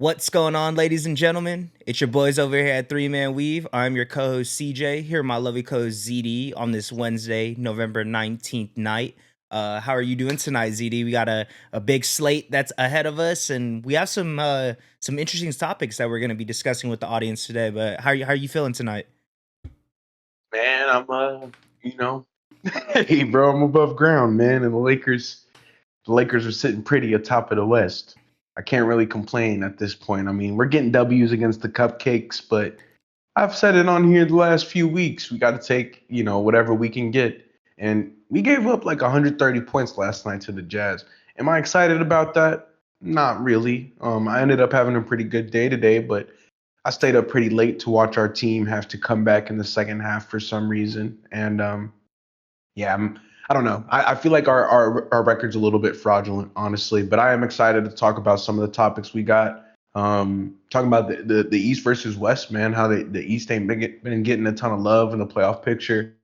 What's going on, ladies and gentlemen? It's your boys over here at Three Man Weave. I'm your co-host CJ. Here, my lovely co-host ZD on this Wednesday, November 19th night. How are you doing tonight, ZD? We got a big slate that's ahead of us, and we have some interesting topics that we're going to be discussing with the audience today. But how are you feeling tonight? Man, you know, hey, bro, I'm above ground, man, and the Lakers are sitting pretty atop of the West. I can't really complain at this point. I mean, we're getting W's against the Cupcakes, but I've said it on here the last few weeks. We got to take, whatever we can get, and we gave up like 130 points last night to the Jazz. Am I excited about that? Not really. I ended up having a pretty good day today, but I stayed up pretty late to watch our team have to come back in the second half for some reason. And yeah, I don't know. I feel like our record's a little bit fraudulent, honestly. But I am excited to talk about some of the topics we got. Talking about the East versus West, man. How the East ain't been getting a ton of love in the playoff picture.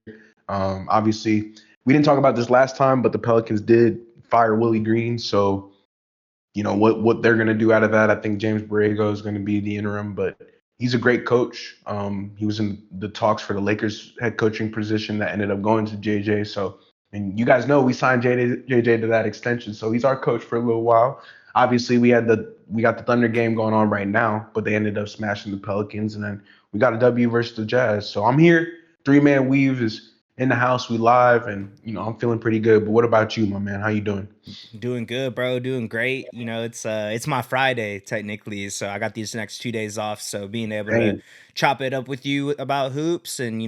Obviously, we didn't talk about this last time, but the Pelicans did fire Willie Green, so what they're going to do out of that. I think James Borrego is going to be the interim, but he's a great coach. He was in the talks for the Lakers head coaching position that ended up going to JJ. So, and you guys know we signed JJ to that extension, so he's our coach for a little while. Obviously, we got the Thunder game going on right now, but they ended up smashing the Pelicans, and then we got a W versus the Jazz. So I'm here. Three Man Weave is in the house. We live, and I'm feeling pretty good. But what about you, my man? How you doing? Doing good, bro. Doing great. It's my Friday technically, so I got these next 2 days off. So being able to Dang. chop it up with you about hoops, and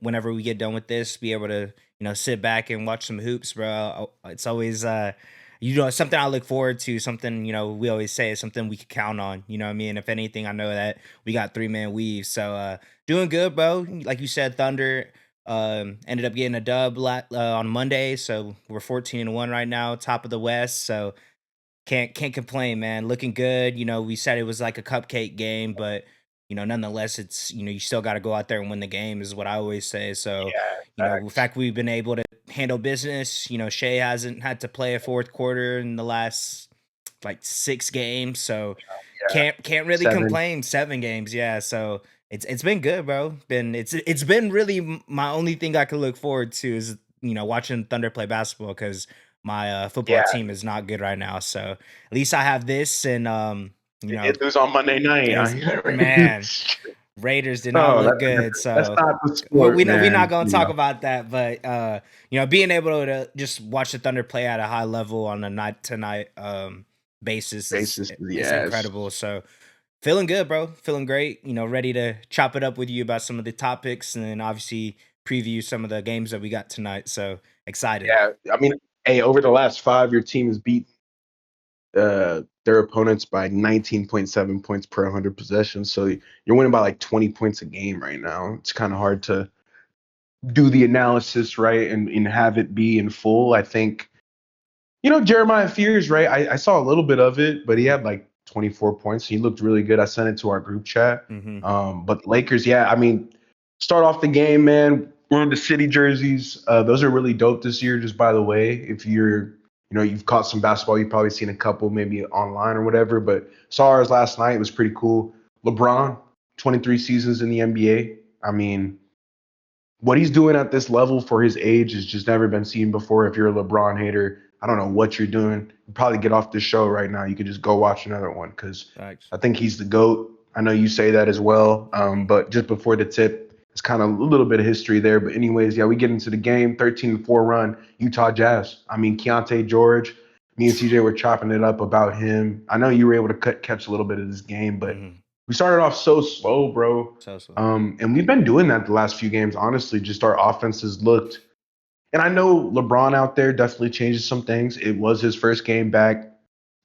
whenever we get done with this, be able to sit back and watch some hoops, bro. It's always something I look forward to. Something we always say is something we can count on. You know what I mean? If anything, I know that we got Three Man Weave. So doing good, bro. Like you said, Thunder. Ended up getting a dub on Monday, so we're 14-1 right now, top of the West. So can't complain, man. Looking good. We said it was like a cupcake game, but nonetheless, it's you still got to go out there and win the game, is what I always say. So Yeah, the facts. fact we've been able to handle business. Shea hasn't had to play a fourth quarter in the last like 6 games, so Yeah, can't really 7. complain. 7 games, yeah. So it's been good, bro. It's been really my only thing I can look forward to is watching Thunder play basketball, because my football Yeah, team is not good right now. So at least I have this, and you they know, did lose on Monday night. it's man. Raiders did not Oh, look good, that's so not the we sport, know we're not man. gonna talk about that. But being able to just watch the Thunder play at a high level on a night to night basis Basis, is yes. incredible. So feeling good, bro. Feeling great. Ready to chop it up with you about some of the topics, and then obviously preview some of the games that we got tonight. So excited. Yeah, I mean, hey, over the last 5, your team has beat their opponents by 19.7 points per 100 possessions. So you're winning by like 20 points a game right now. It's kind of hard to do the analysis, right, and have it be in full. I think, Jeremiah Fears, right? I saw a little bit of it, but he had like 24 points. He looked really good. I sent it to our group chat. Mm-hmm. But Lakers, yeah, I mean, start off the game, man. Wearing the city jerseys. Those are really dope this year, just by the way. If you've caught some basketball, you've probably seen a couple maybe online or whatever, but saw ours last night. It was pretty cool. LeBron, 23 seasons in the NBA. I mean, what he's doing at this level for his age has just never been seen before. If you're a LeBron hater, I don't know what you're doing. You probably get off this show right now. You could just go watch another one because Thanks. I think he's the GOAT. I know you say that as well. Mm-hmm. But just before the tip, it's kind of a little bit of history there. But anyways, yeah, we get into the game, 13-4 run, Utah Jazz. I mean, Keontae George, me and CJ were chopping it up about him. I know you were able to catch a little bit of this game, but Mm-hmm. we started off so slow, bro. So. And we've been doing that the last few games, honestly. Just our offenses looked, and I know LeBron out there definitely changes some things. It was his first game back.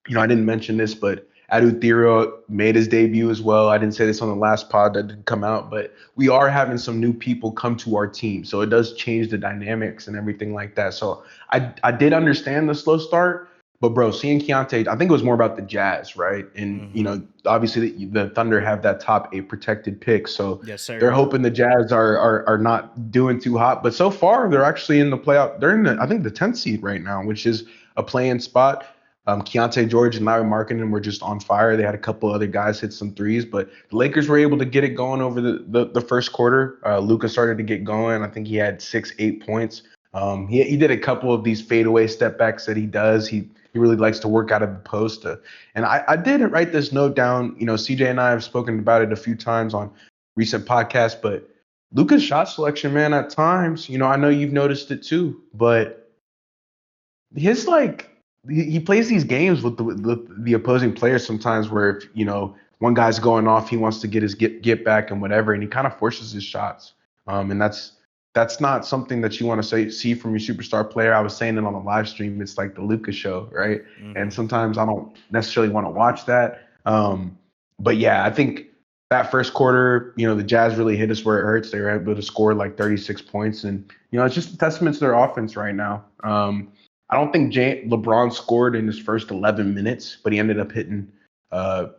I didn't mention this, but Adu Thero made his debut as well. I didn't say this on the last pod that didn't come out, but we are having some new people come to our team. So it does change the dynamics and everything like that. So I did understand the slow start, but bro, seeing Keontae, I think it was more about the Jazz, right? And Mm-hmm. obviously the Thunder have that top 8 protected pick, so Yes, they're sir. hoping the Jazz are not doing too hot. But so far, they're actually in the playoff. They're in I think the 10th seed right now, which is a play-in spot. Keontae George and Larry Markkinen were just on fire. They had a couple other guys hit some threes, but the Lakers were able to get it going over the first quarter. Luka started to get going. I think he had 6, 8 points. He did a couple of these fadeaway step backs that he does. He really likes to work out of the post. And I did write this note down. You know, CJ and I have spoken about it a few times on recent podcasts, but Luka's shot selection, man, at times, you know, I know you've noticed it too, but his like he plays these games with the opposing players sometimes where if, you know, one guy's going off, he wants to get his get back and whatever, and he kind of forces his shots. And that's not something that you want to see from your superstar player. I was saying it on the live stream. It's like the Luka show, right? And sometimes I don't necessarily want to watch that. But yeah, I think that first quarter, you know, the Jazz really hit us where it hurts. They were able to score like 36 points, and you know, it's just a testament to their offense right now. I don't think LeBron scored in his first 11 minutes, but he ended up hitting a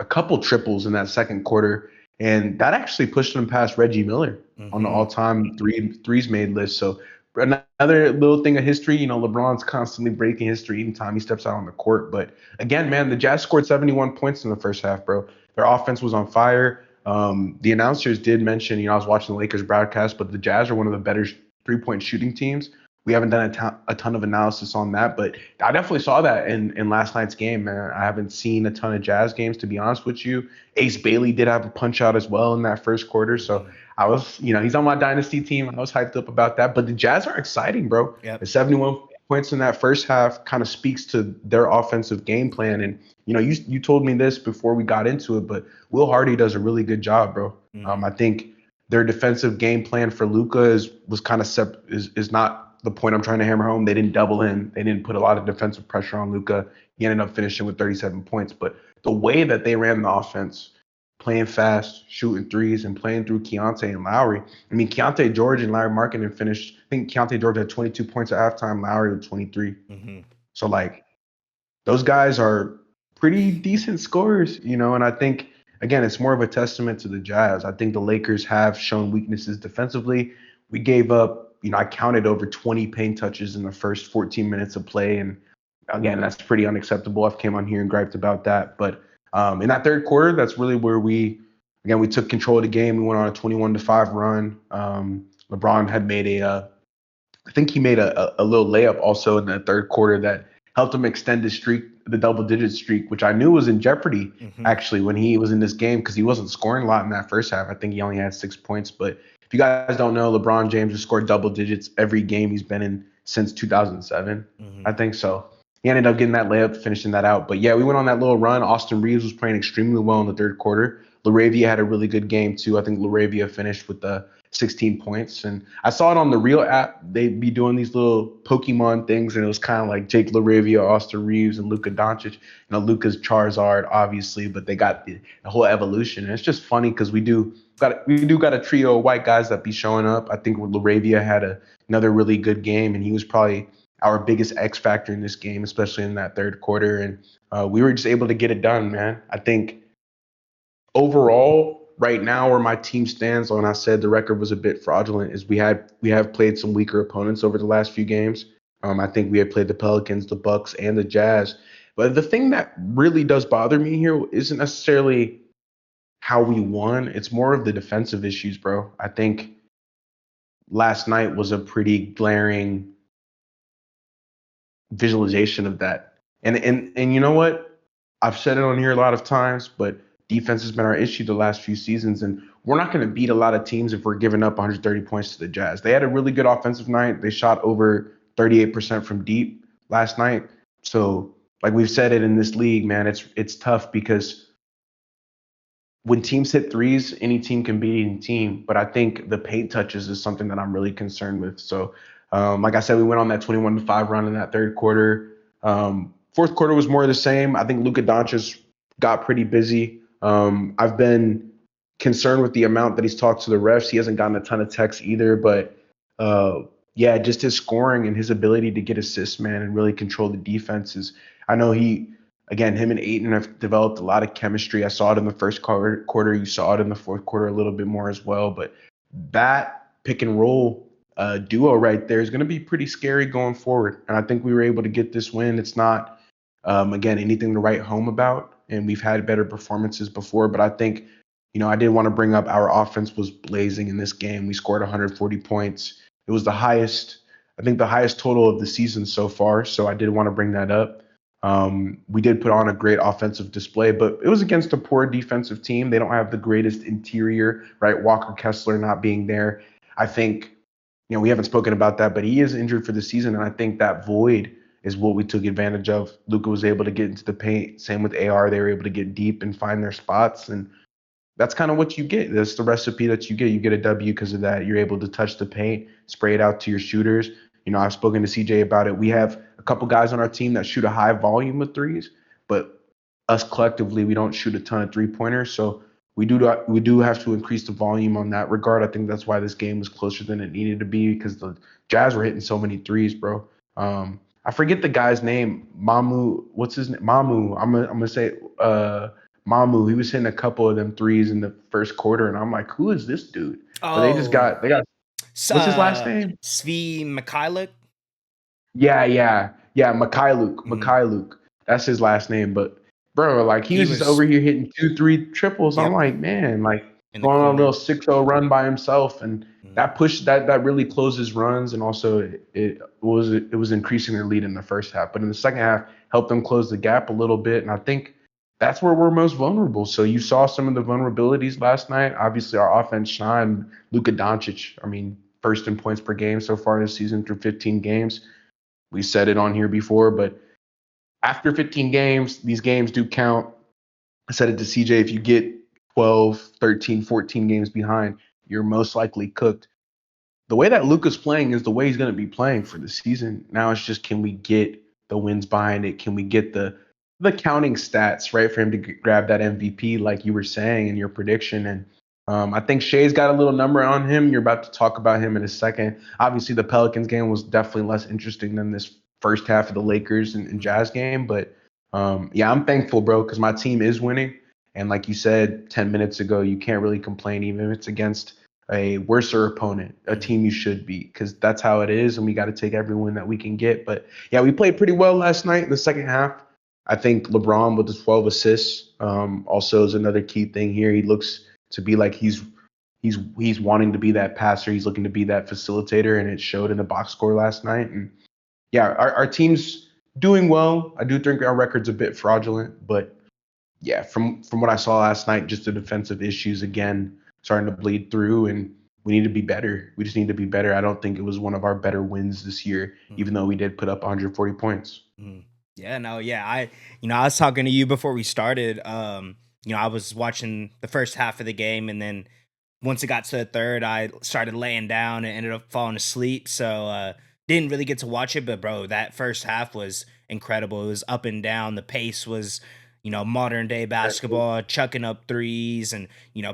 couple triples in that second quarter, and that actually pushed him past Reggie Miller on the all-time threes made list. So another little thing of history, you know, LeBron's constantly breaking history anytime he steps out on the court. But again, man, the Jazz scored 71 points in the first half, bro. Their offense was on fire. The announcers did mention, you know, I was watching the Lakers broadcast, but the Jazz are one of the better three-point shooting teams. We haven't done a ton of analysis on that, but I definitely saw that in last night's game, man. I haven't seen a ton of Jazz games, to be honest with you. Ace Bailey did have a punch out as well in that first quarter. So I was, you know, he's on my dynasty team. I was hyped up about that. But the Jazz are exciting, bro. Yep. The 71 points in that first half kind of speaks to their offensive game plan. And, you know, you told me this before we got into it, but Will Hardy does a really good job, bro. I think their defensive game plan for Luka is not the point I'm trying to hammer home. They didn't double him. They didn't put a lot of defensive pressure on Luka. He ended up finishing with 37 points. But the way that they ran the offense, playing fast, shooting threes, and playing through Keontae and Lowry. I mean, Keontae George and Larry Markkinen finished. I think Keontae George had 22 points at halftime. Lowry with 23. So like, those guys are pretty decent scorers, you know. And I think again, it's more of a testament to the Jazz. I think the Lakers have shown weaknesses defensively. We gave up, you know, I counted over 20 paint touches in the first 14 minutes of play. And again, that's pretty unacceptable. I've came on here and griped about that. But in that third quarter, that's really where we took control of the game. We went on a 21-5 run. LeBron had made I think he made a little layup also in the third quarter that helped him extend his streak, the double-digit streak, which I knew was in jeopardy actually when he was in this game because he wasn't scoring a lot in that first half. I think he only had 6 points. But if you guys don't know, LeBron James has scored double digits every game he's been in since 2007, I think so. He ended up getting that layup, finishing that out. But yeah, we went on that little run. Austin Reeves was playing extremely well in the third quarter. LaRavia had a really good game too. I think LaRavia finished with 16 points. And I saw it on the Real app. They'd be doing these little Pokemon things, and it was kind of like Jake LaRavia, Austin Reeves, and Luka Doncic. You know, Luka's Charizard, obviously, but they got the whole evolution. And it's just funny because we do got a trio of white guys that be showing up. I think LaRavia had another really good game, and he was probably our biggest X factor in this game, especially in that third quarter. And we were just able to get it done, man. I think overall, right now, where my team stands on, I said the record was a bit fraudulent, is we have played some weaker opponents over the last few games. I think we had played the Pelicans, the Bucks, and the Jazz. But the thing that really does bother me here isn't necessarily how we won. It's more of the defensive issues, bro. I think last night was a pretty glaring visualization of that. And you know what? I've said it on here a lot of times, but defense has been our issue the last few seasons, and we're not going to beat a lot of teams if we're giving up 130 points to the Jazz. They had a really good offensive night. They shot over 38% from deep last night. So, like we've said it in this league, man, it's tough because when teams hit threes, any team can beat any team. But I think the paint touches is something that I'm really concerned with. So, like I said, we went on that 21-5 run in that third quarter. Fourth quarter was more of the same. I think Luka Doncic got pretty busy. I've been concerned with the amount that he's talked to the refs. He hasn't gotten a ton of texts either, but yeah, just his scoring and his ability to get assists, man, and really control the defenses. I know him and Ayton have developed a lot of chemistry. I saw it in the first quarter. You saw it in the fourth quarter a little bit more as well. But that pick and roll duo right there is going to be pretty scary going forward. And I think we were able to get this win. It's not Again, anything to write home about, and we've had better performances before. But I think, I did want to bring up our offense was blazing in this game. We scored 140 points. It was the highest, I think, the highest total of the season so far. So I did want to bring that up. We did put on a great offensive display, but it was against a poor defensive team. They don't have the greatest interior, right? Walker Kessler not being there. I think, we haven't spoken about that, but he is injured for the season, and I think that void is what we took advantage of. Luka was able to get into the paint. Same with AR; they were able to get deep and find their spots, and that's kind of what you get. That's the recipe that you get. You get a W because of that. You're able to touch the paint, spray it out to your shooters. I've spoken to CJ about it. We have a couple guys on our team that shoot a high volume of threes, but us collectively, we don't shoot a ton of 3 pointers. So we do have to increase the volume on that regard. I think that's why this game was closer than it needed to be because the Jazz were hitting so many threes, bro. I forget the guy's name. Mamu, what's his name? Mamu. I'm gonna say Mamu. He was hitting a couple of them threes in the first quarter, and I'm like, who is this dude? But Oh, they got what's his last name? Svi Mikhailuk. Yeah, yeah, yeah. Mikhailuk. Mhm. Mikhailuk. That's his last name. But bro, like he He was just over was, here hitting 2, 3 triples. I'm yep, like, man, like in the going on a little corner. 6-0 run by himself, and Mhm. that push that really closes runs, and also it was increasing their lead in the first half, but in the second half helped them close the gap a little bit, and I think that's where we're most vulnerable. So you saw some of the vulnerabilities last night. Obviously, our offense shined. Luka Doncic, I mean, first in points per game so far this season through 15 games. We said it on here before, but after 15 games, these games do count. I said it to CJ, if you get 12, 13, 14 games behind, you're most likely cooked. The way that Luka's playing is the way he's going to be playing for the season. Now it's just, can we get the wins behind it? Can we get the counting stats right for him to grab that MVP, like you were saying in your prediction? And I think Shea's got a little number on him. You're about to talk about him in a second. Obviously, the Pelicans game was definitely less interesting than this first half of the Lakers and Mhm. Jazz game. But yeah, I'm thankful, bro, because my team is winning. And like you said 10 minutes ago, you can't really complain, even if it's against a worser opponent, a Mhm. team you should beat, because that's how it is, and we got to take every win that we can get. But yeah, we played pretty well last night in the second half. I think LeBron with the 12 assists also is another key thing here. He looks to be like he's wanting to be that passer. He's looking to be that facilitator, and it showed in the box score last night. And yeah, our team's doing well. I do think our record's a bit fraudulent, but yeah, from what I saw last night, just the defensive issues again starting to bleed through, and we need to be better. We just need to be better. I don't think it was one of our better wins this year, even Mhm. though we did put up 140 points. Mhm. Yeah, no, yeah. I was talking to you before we started. I was watching the first half of the game, and then once it got to the third, I started laying down and ended up falling asleep. So didn't really get to watch it, but bro, that first half was incredible. It was up and down. The pace was, modern day basketball, chucking up threes and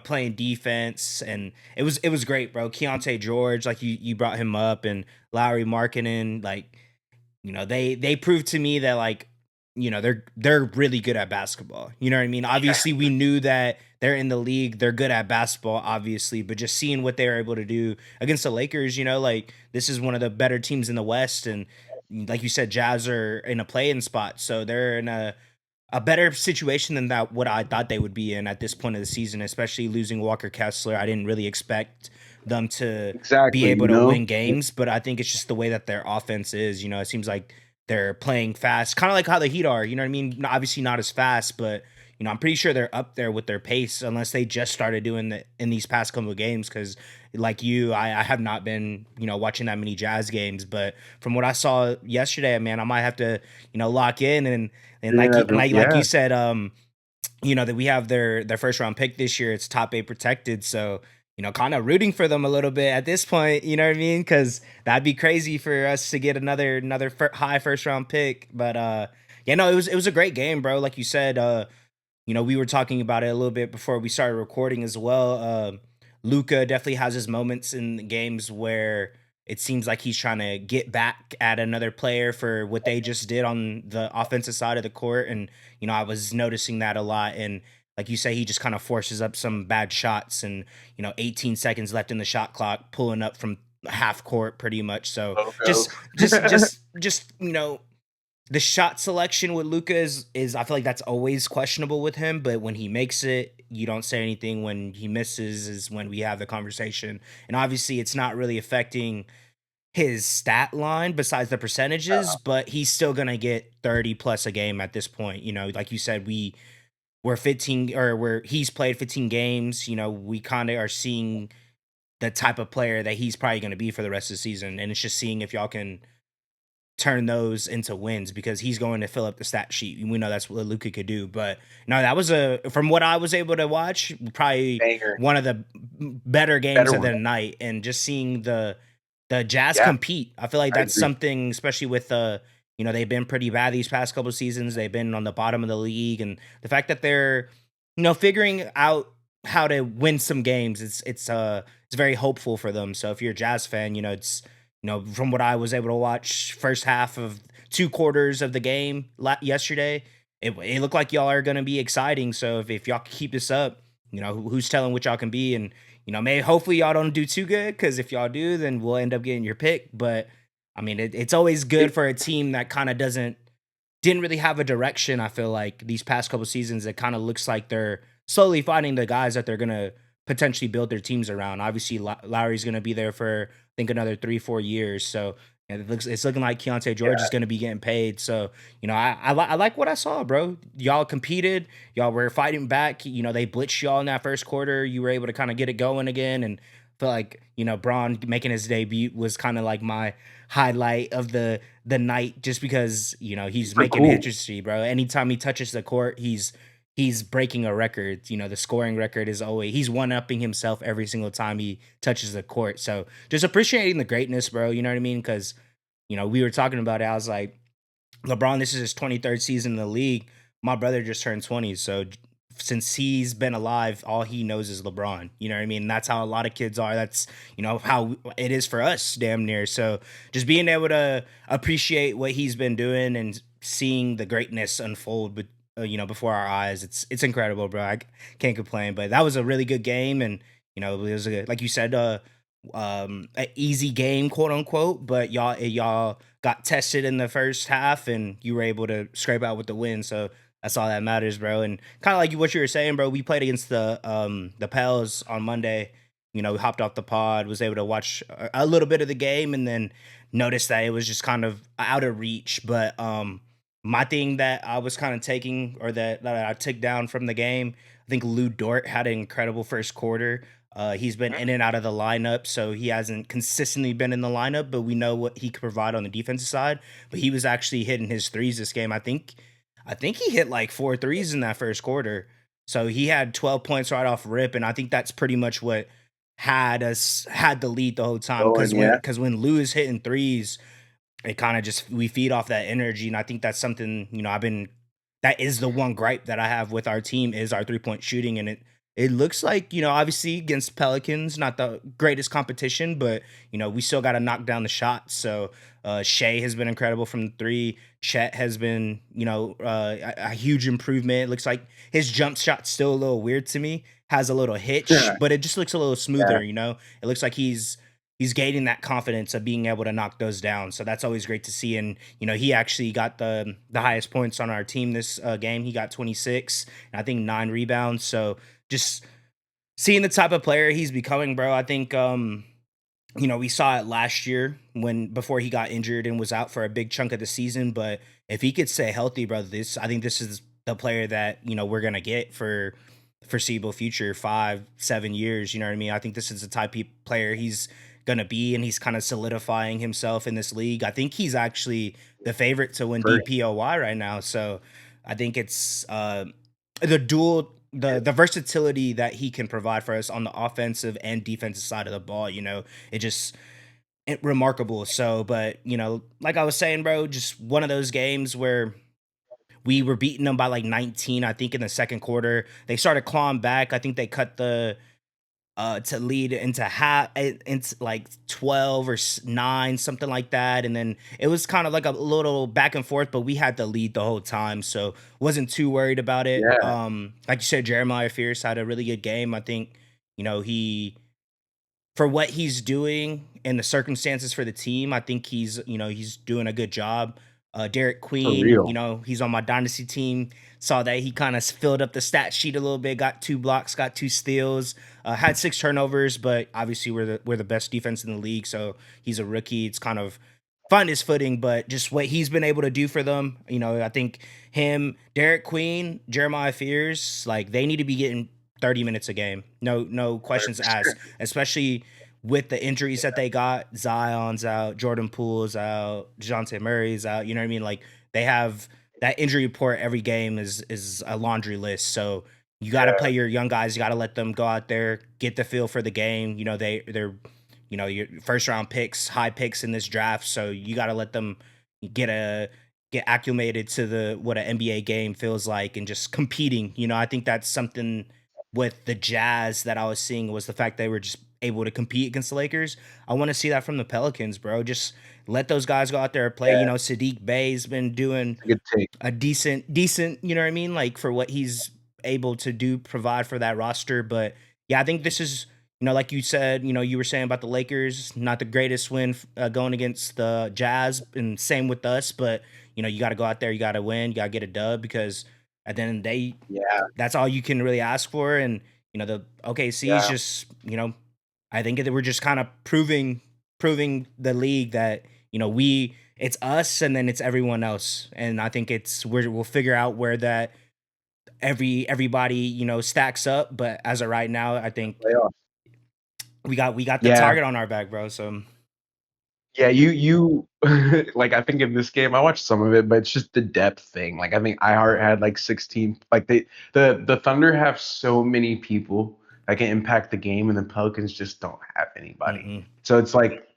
playing defense, and it was great, bro. Keontae George, like you brought him up, and Lowry Markkinen, like they proved to me that like they're really good at basketball. You know what I mean? Obviously, we knew that they're in the league, they're good at basketball, obviously, but just seeing what they were able to do against the Lakers, like this is one of the better teams in the West, and like you said, Jazz are in a play-in spot, so they're in a better situation than that what I thought they would be in at this point of the season, especially losing Walker Kessler. I didn't really expect them to be Exactly, able to win games, but I think it's just the way that their offense is. It seems like they're playing fast, kind of like how the Heat are. You know what I mean? Obviously not as fast, but I'm pretty sure they're up there with their pace, unless they just started doing it in these past couple of games. Because like you, I have not been watching that many Jazz games, but from what I saw yesterday, man, I might have to lock in and yeah, like yeah, you said, that we have their first round pick this year. It's top 8 protected, so kind of rooting for them a little bit at this point. You know what I mean? Because that'd be crazy for us to get another high first round pick. But yeah, no, it was a great game, bro. Like you said, we were talking about it a little bit before we started recording as well. Luca definitely has his moments in the games where it seems like he's trying to get back at another player for what they just did on the offensive side of the court. And, I was noticing that a lot. And like you say, he just kind of forces up some bad shots and, 18 seconds left in the shot clock, pulling up from half court pretty much. So logos. just, the shot selection with Luka is I feel like that's always questionable with him, but when he makes it, you don't say anything. When he misses is when we have the conversation. And obviously it's not really affecting his stat line besides the percentages, but he's still gonna get 30 plus a game at this point. You know, like you said, we're 15 or we're he's played 15 games. You know, we kind of are seeing the type of player that he's probably gonna be for the rest of the season. And it's just seeing if y'all can turn those into wins because he's going to fill up the stat sheet. We know that's what Luka could do. But no, that was from what I was able to watch, probably Banger. one of the better games Better of one. the night. And just seeing the Jazz Yeah, compete, I feel like I that's agree. something, especially with they've been pretty bad these past couple seasons. They've been on the bottom of the league, and the fact that they're figuring out how to win some games, it's very hopeful for them. So if you're a Jazz fan, it's from what I was able to watch, first half of 2 quarters of the game yesterday, it looked like y'all are going to be exciting. So if y'all can keep this up, who's telling what y'all can be, and may hopefully y'all don't do too good because if y'all do, then we'll end up getting your pick. But I mean, it's always good It, for a team that kind of didn't really have a direction. I feel like these past couple seasons, it kind of looks like they're slowly finding the guys that they're gonna potentially build their teams around. Obviously, Lowry's gonna be there for I think another 3-4 years. So and it's looking like Keontae George is yeah, gonna be getting paid. So I like what I saw, bro. Y'all competed, y'all were fighting back. They blitzed y'all in that first quarter. You were able to kind of get it going again, and feel like Braun making his debut was kind of like my highlight of the night just because he's super making cool. history, bro. Anytime he touches the court, he's breaking a record. The scoring record is always he's one upping himself every single time he touches the court. So just appreciating the greatness, bro. You know what I mean? Because we were talking about it. I was like, LeBron, this is his 23rd season in the league. My brother just turned 20. So since he's been alive, all he knows is LeBron. You know what I mean? That's how a lot of kids are. That's, how it is for us damn near. So just being able to appreciate what he's been doing and seeing the greatness unfold, but, before our eyes, it's incredible, bro. Can't complain. But that was a really good game. And, it was like you said, an easy game, quote unquote, but y'all got tested in the first half and you were able to scrape out with the win. So that's all that matters, bro. And kind of like what you were saying, bro, we played against the Pels on Monday. We hopped off the pod, was able to watch a little bit of the game and then noticed that it was just kind of out of reach. But my thing that I was kind of taking or that I took down from the game, I think Lou Dort had an incredible first quarter. He's been in and out of the lineup, so he hasn't consistently been in the lineup, but we know what he could provide on the defensive side. But he was actually hitting his threes this game. I think he hit like 4 threes in that first quarter. So he had 12 points right off rip, and I think that's pretty much what had the lead the whole time. Going, yeah. Because when Lou is hitting threes, it kind of just we feed off that energy, and I think that's something that is the one gripe that I have with our team is our 3-point shooting, and it looks like obviously against Pelicans not the greatest competition, but we still got to knock down the shots. So Shea has been incredible from the three. Chet has been a huge improvement. It looks like his jump shot's still a little weird to me, has a little hitch, but it just looks a little Yeah, smoother. It looks like he's gaining that confidence of being able to knock those down. So that's always great to see. And he actually got the highest points on our team this game. He got 26, and I think 9 rebounds. So just seeing the type of player he's becoming, bro. I think we saw it last year when before he got injured and was out for a big chunk of the season. But if he could stay healthy, bro, I think this is the player that we're gonna get for foreseeable future 5-7 years. You know what I mean? I think this is the type of player he's gonna be, and he's kind of solidifying himself in this league. I think he's actually the favorite to win first. DPOY right now. So I think it's the dual the versatility that he can provide for us on the offensive and defensive side of the ball. It just remarkable. So, but like I was saying, bro, just one of those games where we were beating them by like 19, I think, in the second quarter. They started clawing back. I think they cut the to lead into into like 12 or 9, something like that. And then it was kind of like a little back and forth, but we had the lead the whole time. So wasn't too worried about it. Yeah, Like you said, Jeremiah Fierce had a really good game. I think, he for what he's doing and the circumstances for the team, I think he's doing a good job. Derek For Queen, real. he's on my dynasty team. Saw that he kind of filled up the stat sheet a little bit. Got 2 blocks, got 2 steals, had 6 turnovers. But obviously, we're the best defense in the league. So he's a rookie. It's kind of find his footing, but just what he's been able to do for them. I think him, Derek Queen, Jeremiah Fears, like they need to be getting 30 minutes a game. No questions asked, 100%. especially with the injuries that they got. Zion's out, Jordan Poole's out, DeJounte Murray's out. You know what I mean? Like they have that injury report every game is a laundry list. So you got to Yeah. play your young guys. You got to let them go out there, get the feel for the game. They're your first round picks, high picks in this draft. So you got to let them get a get acclimated to the what an NBA game feels like and just competing. I think that's something with the Jazz that I was seeing was the fact they were just able to compete against the Lakers. I want to see that from the Pelicans, bro. Just let those guys go out there and play. Yeah. Sadiq Bey's been doing Good take. a decent, you know what I mean? Like for what he's able to do, provide for that roster. But yeah, I think this is, like you said, you were saying about the Lakers, not the greatest win going against the Jazz, and same with us. But you got to go out there, you got to win, you got to get a dub because at the end of the day, Yeah. that's all you can really ask for. And the OKC is Yeah. just, I think that we're just kind of proving the league that we it's us and then it's everyone else. And I think we'll figure out where that everybody stacks up. But as of right now, I think Playoff. we got the Yeah. target on our back, bro. So Yeah, you like I think in this game I watched some of it, but it's just the depth thing. Like I think iHeart had like 16 like the Thunder have so many people that can impact the game and the Pelicans just don't have anybody. mm-mm. So it's like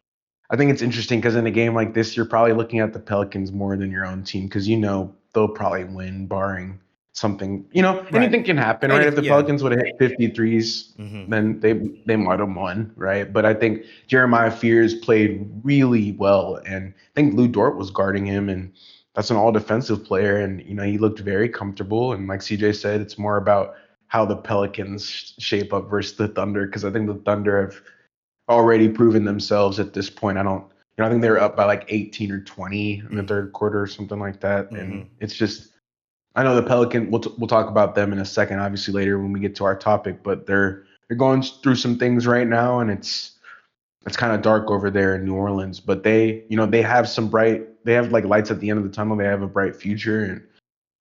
I think it's interesting because in a game like this, you're probably looking at the Pelicans more than your own team because they'll probably win, barring something. Right. Anything can happen, right? If Anything, the yeah. Pelicans would have hit 53s, Mm-hmm. then they might have won, right? But I think Jeremiah Fears played really well, and I think Lou Dort was guarding him, and that's an all defensive player, and he looked very comfortable. And like CJ said, it's more about how the Pelicans shape up versus the Thunder because I think the Thunder have already proven themselves at this point. I think they were up by like 18 or 20 in the Mm-hmm. third quarter or something like that. Mm-hmm. And it's just, I know the Pelican. We'll talk about them in a second, obviously later when we get to our topic. But they're going through some things right now, and it's kind of dark over there in New Orleans. But they have they have like lights at the end of the tunnel. They have a bright future, and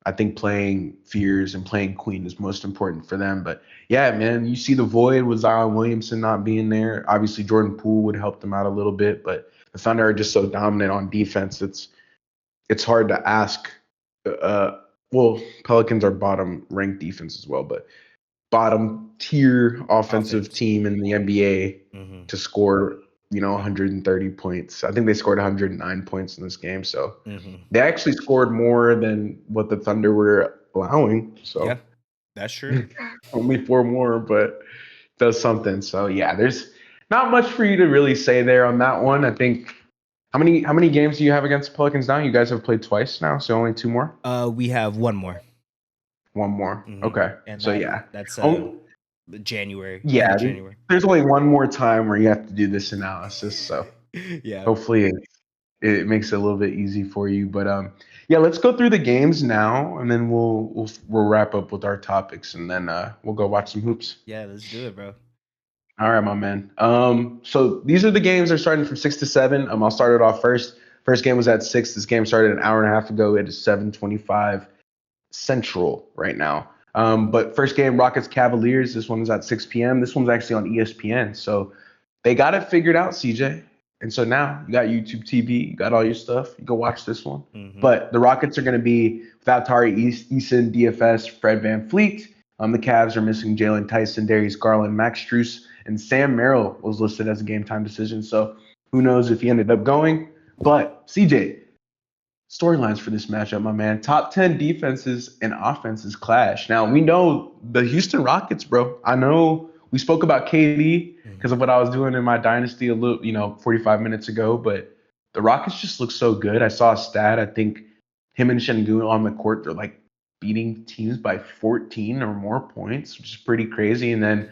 I think playing Fears and playing Queen is most important for them. But yeah, man, you see the void with Zion Williamson not being there. Obviously, Jordan Poole would help them out a little bit, but the Thunder are just so dominant on defense. It's hard to ask. Uh, well, Pelicans are bottom ranked defense as well, but bottom tier offensive Offense. team in the NBA Mm-hmm. to score 130 points. I think they scored 109 points in this game. So Mm-hmm. they actually scored more than what the Thunder were allowing. Yeah, So that's true. only four more, but does something. So yeah, there's not much for you to really say there on that one. I think how many games do you have against the Pelicans now? You guys have played twice now, so only two more. We have one more. One more. Mm-hmm. Okay. And So yeah. that's Oh January, end yeah. of January. There's only one more time where you have to do this analysis. So Yeah. hopefully it makes it a little bit easy for you. But yeah, let's go through the games now, and then we'll wrap up with our topics, and then we'll go watch some hoops. Yeah, let's do it, bro. All right, my man. So these are the games. They're starting from 6 to 7. I'll start it off first. First game was at 6. This game started an hour and a half ago. It is 7:25 Central right now. But first game, Rockets Cavaliers. This one is at 6 p.m. This one's actually on ESPN. So they got it figured out, CJ. And so now you got YouTube TV, you got all your stuff. You go watch this one. Mm-hmm. But the Rockets are going to be without Tari Eason, DFS, Fred Van Fleet. The Cavs are missing Jalen Tyson, Darius Garland, Max Strus, and Sam Merrill was listed as a game time decision. So who knows if he ended up going. But CJ, storylines for this matchup, my man. Top 10 defenses and offenses clash. Now, we know the Houston Rockets, bro. I know we spoke about KD because of what I was doing in my dynasty a little, 45 minutes ago, but the Rockets just look so good. I saw a stat. I think him and Şengün on the court, they're like beating teams by 14 or more points, which is pretty crazy. And then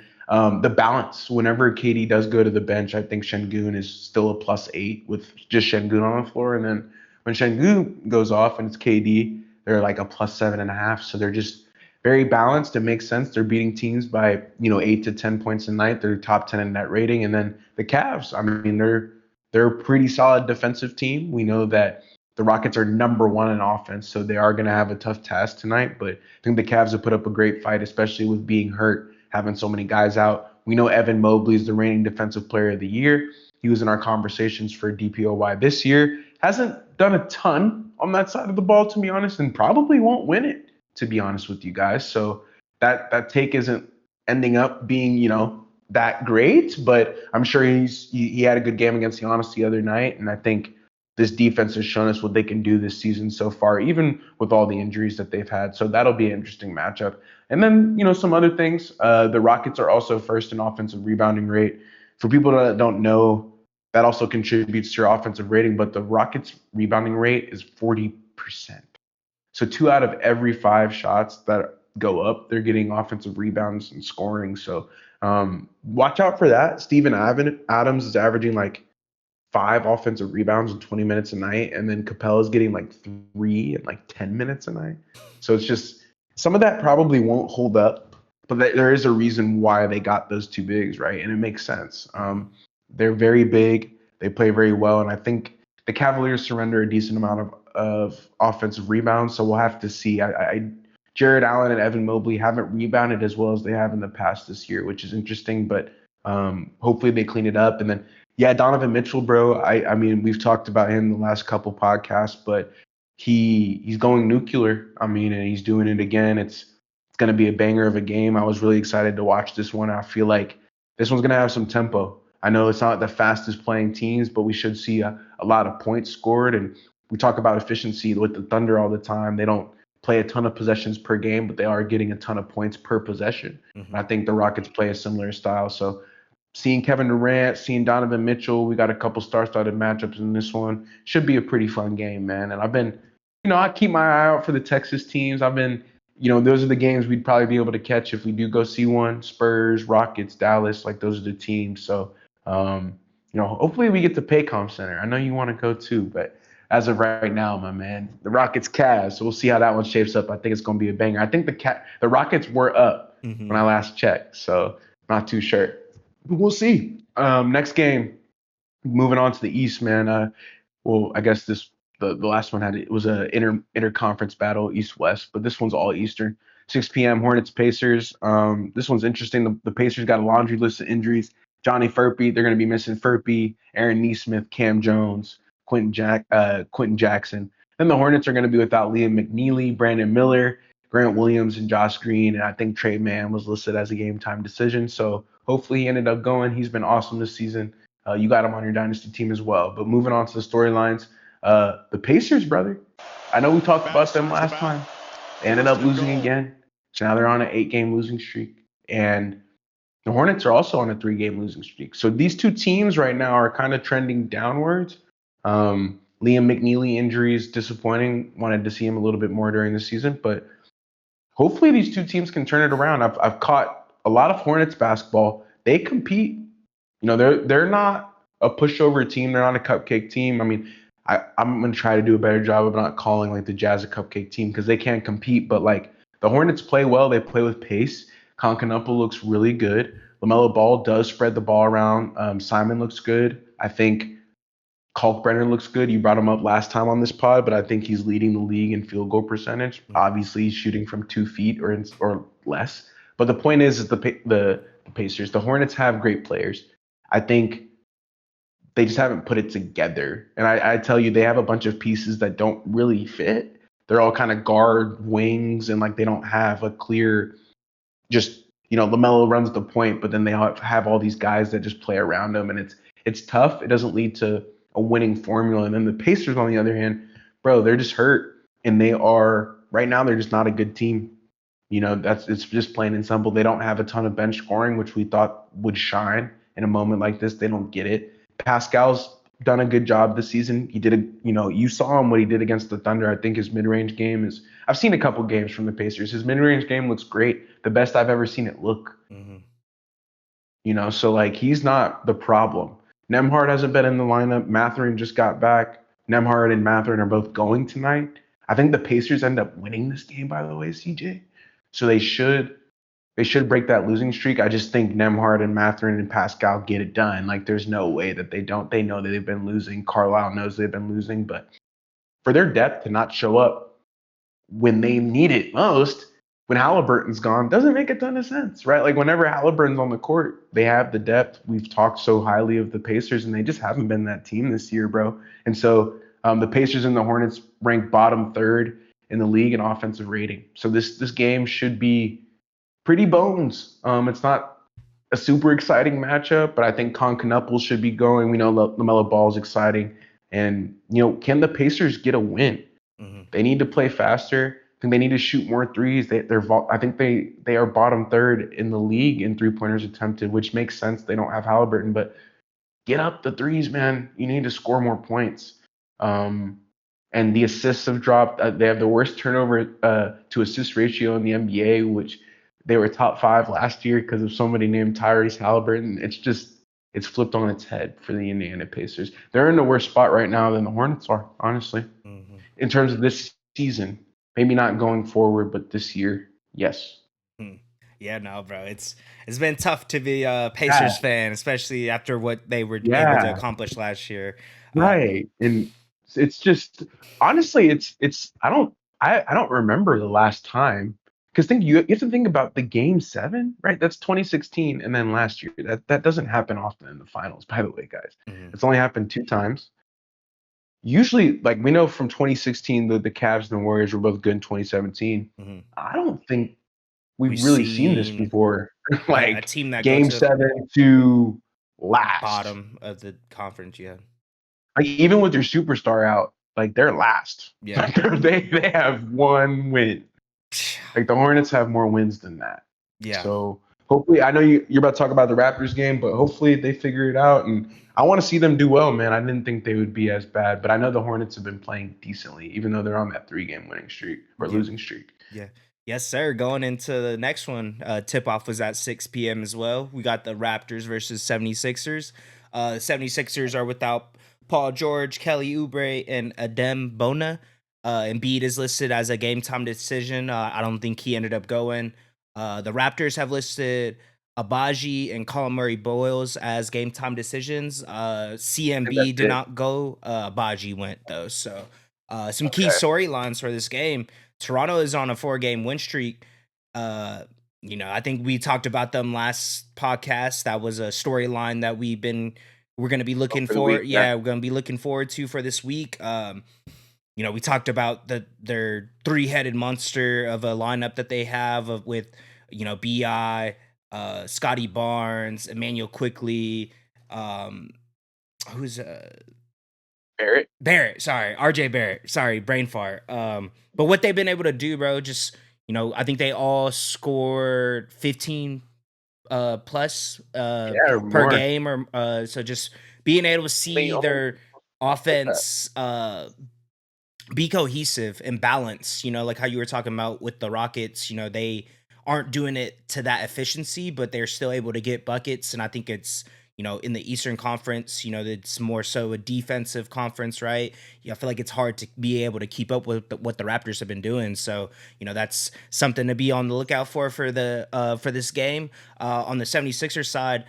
the balance, whenever KD does go to the bench, I think Şengün is still a +8 with just Şengün on the floor. And then When Şengün goes off and it's KD, they're like a +7.5. So they're just very balanced. It makes sense. They're beating teams by 8 to 10 points a night. They're top 10 in net rating. And then the Cavs, I mean, they're a pretty solid defensive team. We know that the Rockets are number one in offense, so they are going to have a tough task tonight. But I think the Cavs have put up a great fight, especially with being hurt, having so many guys out. We know Evan Mobley is the reigning Defensive Player of the Year. He was in our conversations for DPOY this year. Hasn't done a ton on that side of the ball, to be honest, and probably won't win it, to be honest with you guys. So that take isn't ending up being, that great, but I'm sure he had a good game against Giannis the other night, and I think this defense has shown us what they can do this season so far, even with all the injuries that they've had. So that'll be an interesting matchup. And then, some other things. The Rockets are also first in offensive rebounding rate. For people that don't know, that also contributes to your offensive rating, but the Rockets' rebounding rate is 40%. So 2 out of every 5 shots that go up, they're getting offensive rebounds and scoring. So watch out for that. Steven Adams is averaging like 5 offensive rebounds in 20 minutes a night, and then Capella's getting like 3 in like 10 minutes a night. So it's just some of that probably won't hold up, but there is a reason why they got those two bigs, right? And it makes sense. They're very big. They play very well, and I think the Cavaliers surrender a decent amount of offensive rebounds. So we'll have to see. Jared Allen and Evan Mobley haven't rebounded as well as they have in the past this year, which is interesting. But hopefully they clean it up. And then, yeah, Donovan Mitchell, bro. I mean, we've talked about him the last couple podcasts, but he's going nuclear. I mean, and he's doing it again. It's going to be a banger of a game. I was really excited to watch this one. I feel like this one's going to have some tempo. I know it's not the fastest playing teams, but we should see a lot of points scored. And we talk about efficiency with the Thunder all the time. They don't play a ton of possessions per game, but they are getting a ton of points per possession. Mm-hmm. I think the Rockets play a similar style. So seeing Kevin Durant, seeing Donovan Mitchell, we got a couple star-studded matchups in this one. Should be a pretty fun game, man. And I've been, I keep my eye out for the Texas teams. I've been, those are the games we'd probably be able to catch if we do go see one. Spurs, Rockets, Dallas, like those are the teams. So, hopefully we get to Paycom Center. I know you want to go too, but as of right now, my man, the Rockets Cavs. So we'll see how that one shapes up. I think it's going to be a banger. I think the Rockets were up when I last checked, so not too sure. But we'll see. Next game, moving on to the East, man. I guess the last one it was a interconference battle, East-West, but this one's all Eastern. 6 p.m. Hornets Pacers. This one's interesting. The Pacers got a laundry list of injuries. Johnny Furpey, they're going to be missing Furpey, Aaron Nesmith, Cam Jones, Quentin Jackson. Then the Hornets are going to be without Liam McNeely, Brandon Miller, Grant Williams, and Josh Green. And I think Trey Mann was listed as a game time decision. So hopefully he ended up going. He's been awesome this season. You got him on your dynasty team as well. But moving on to the storylines, the Pacers, brother. I know we talked about them last time. They ended up losing again. So now they're on an 8-game losing streak. And the Hornets are also on a 3-game losing streak. So these two teams right now are kind of trending downwards. Liam McNeely injury is disappointing. Wanted to see him a little bit more during the season, but hopefully these two teams can turn it around. I've caught a lot of Hornets basketball. They compete. They're not a pushover team. They're not a cupcake team. I mean, I'm gonna try to do a better job of not calling like the Jazz a cupcake team because they can't compete. But like the Hornets play well. They play with pace. Konkanuppa looks really good. LaMelo Ball does spread the ball around. Simon looks good. I think Kalkbrenner looks good. You brought him up last time on this pod, but I think he's leading the league in field goal percentage. Obviously, he's shooting from 2 feet or less. But the point is the Pacers, the Hornets have great players. I think they just haven't put it together. And I tell you, they have a bunch of pieces that don't really fit. They're all kind of guard wings, and like they don't have a clear just LaMelo runs the point, but then they have all these guys that just play around him, and it's tough. It doesn't lead to a winning formula. And then the Pacers, on the other hand, bro, they're just hurt, and they are right now. They're just not a good team. It's just plain and simple. They don't have a ton of bench scoring, which we thought would shine in a moment like this. They don't get it. Pascal's done a good job this season. He did you saw him what he did against the Thunder. I think his mid-range game is. I've seen a couple games from the Pacers. His mid-range game looks great. The best I've ever seen it look. So like he's not the problem. Nembhard hasn't been in the lineup. Mathurin just got back. Nemhard and Matherin are both going tonight. I think the Pacers end up winning this game, by the way, CJ. So they should break that losing streak. I just think Nemhard and Matherin and Pascal get it done. Like there's no way that they don't. They know that they've been losing. Carlisle knows they've been losing, but for their depth to not show up when they need it most, when Halliburton's gone, doesn't make a ton of sense, right? Like whenever Halliburton's on the court, they have the depth. We've talked so highly of the Pacers, and they just haven't been that team this year, bro. And so the Pacers and the Hornets rank bottom third in the league in offensive rating. So this game should be pretty bones. It's not a super exciting matchup, but I think Concanupple should be going. We know LaMelo Ball is exciting, and can the Pacers get a win? Mm-hmm. They need to play faster. I think they need to shoot more threes. I think they are bottom third in the league in 3-pointers attempted, which makes sense. They don't have Halliburton, but get up the threes, man. You need to score more points. And the assists have dropped. They have the worst turnover to assist ratio in the NBA, which they were top 5 last year because of somebody named Tyrese Halliburton. It's flipped on its head for the Indiana Pacers. They're in a worse spot right now than the Hornets are, honestly, Mm-hmm. in terms of this season. Maybe not going forward, but this year, yes. Yeah, no, bro. It's been tough to be a Yeah, Pacers fan, especially after what they were able to yeah, accomplish last year. Uh, right. And it's just honestly, it's I don't remember the last time because you have to think about the game 7, right? That's 2016, and then last year that doesn't happen often in the finals. By the way, guys, mhm, it's only happened 2 times. Usually, like we know from 2016, the Cavs and the Warriors were both good in 2017. mhm. I don't think we've We've really seen this seen before. a Like team that go game to the 7 to last. bottom of the conference. Yeah, Like even with their superstar out, like they're last. yeah, Like they have 1 win. Like the Hornets have more wins than that. yeah. So hopefully, I know you're about to talk about the Raptors game, but hopefully they figure it out. And I want to see them do well, man. I didn't think they would be as bad, but I know the Hornets have been playing decently, even though they're on that 3-game winning streak or Yeah. losing streak. Yeah. Yes, sir. Going into the next one, tip off was at 6 p.m. as well. We got the Raptors versus 76ers. 76ers are without Paul George, Kelly Oubre, and Adem Bona. Embiid is listed as a game time decision. I don't think he ended up going. The Raptors have listed Abaji and Colin Murray Boyles as game time decisions. I think that's CMB did it. not go. Abaji went though. So some key Okay. storylines for this game. Toronto is on a 4-game win streak. Uh, I think we talked about them last podcast. That was a storyline that we're gonna be Oh, looking for the for. week, yeah. Yeah, we're gonna be looking forward to for this week. We talked about their 3-headed monster of a lineup that they have with Bi, Scotty Barnes, Emmanuel Quickly, um, who's Barrett. Barrett, sorry, RJ Barrett, sorry, brain fart. But what they've been able to do, bro, just I think they all scored 15 plus Yeah, or per more. game, or so just being able to Only, see only their like that. offense be cohesive and balanced, like how you were talking about with the Rockets, they aren't doing it to that efficiency, but they're still able to get buckets. And I think it's, in the Eastern Conference, it's more so a defensive conference, right? Yeah, I feel like it's hard to be able to keep up with what the Raptors have been doing. So, that's something to be on the lookout for this game. On the 76ers side,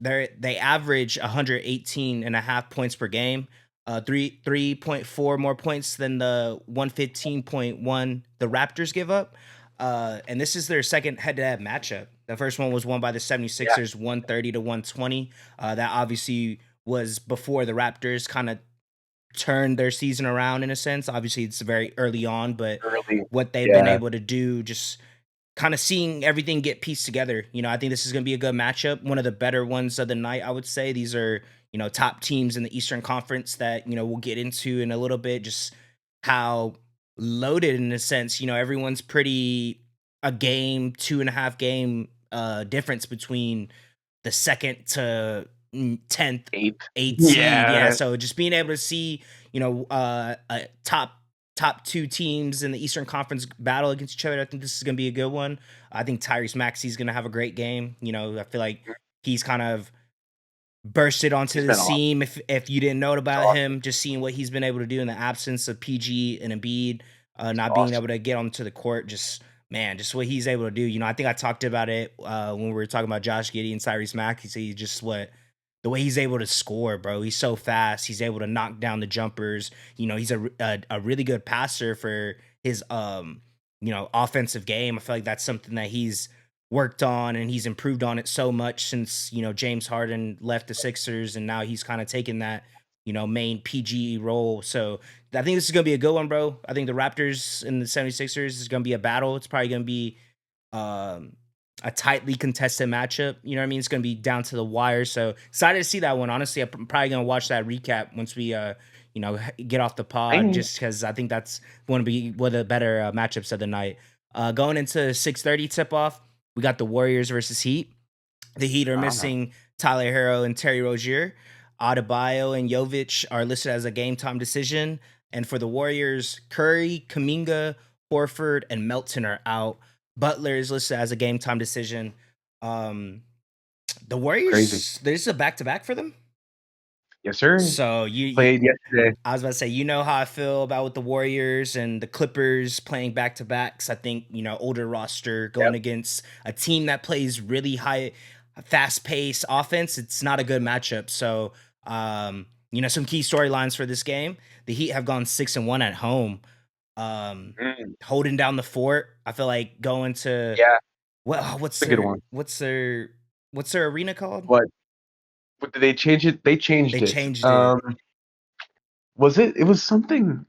they average 118 and a half points per game. 3.4 more points than the 115.1 the Raptors give up. And this is their second head-to-head matchup. The first one was won by the Yeah, 76ers 130 to 120. That obviously was before the Raptors kind of turned their season around in a sense. Obviously, it's very early on, but early. what they've been Yeah, able to do, just kind of seeing everything get pieced together. I think this is going to be a good matchup. One of the better ones of the night, I would say. These are, top teams in the Eastern Conference that, we'll get into in a little bit, just how loaded in a sense, everyone's pretty a game, 2.5 game difference between the second to 10th, eighth. 8th seed. Yeah. Yeah, So just being able to see, a top 2 teams in the Eastern Conference battle against each other. I think this is going to be a good one. I think Tyrese Maxey's going to have a great game. I feel like he's kind of bursted onto He's the been awesome. scene. If you didn't know He's about awesome. him, just seeing what he's been able to do in the absence of PG and Embiid, He's not being awesome. able to get onto the court, just man, just what he's able to do. You know, I think I talked about it when we were talking about Josh Giddey and Tyrese Maxey. He's just what the way he's able to score, bro. He's so fast. He's able to knock down the jumpers. You know, he's a really good passer for his offensive game. I feel like that's something that he's worked on and he's improved on it so much since, James Harden left the Sixers and now he's kind of taken that, main PG role. So I think this is going to be a good one, bro. I think the Raptors and the 76ers is going to be a battle. It's probably going to be um, a tightly contested matchup. You know what I mean? It's going to be down to the wire. So excited to see that one. Honestly, I'm probably going to watch that recap once we, get off the pod, And just because I think that's going to be one of the better matchups of the night. Going into 6:30 tip off, we got the Warriors versus Heat. The Heat are uh, missing Tyler Hero and Terry Rozier. Adebayo and Jovic are listed as a game time decision. And for the Warriors, Curry, Kaminga, Horford, and Melton are out. Butler is listed as a game time decision. Um, the crazy. Warriors, there's a back to back for them. Yes, sir. So you Played yesterday. I was about to say, you know how I feel about with the Warriors and the Clippers playing back to backs. I think, older roster Yep. going against a team that plays really high, fast paced offense. It's not a good matchup. So, some key storylines for this game. The Heat have gone 6-1 at home, Mm, holding down the fort. I feel like going to yeah, what's it's a good their one. what's their what's their arena called? What? What did they change it? They They changed it. changed it. Was it? It was something.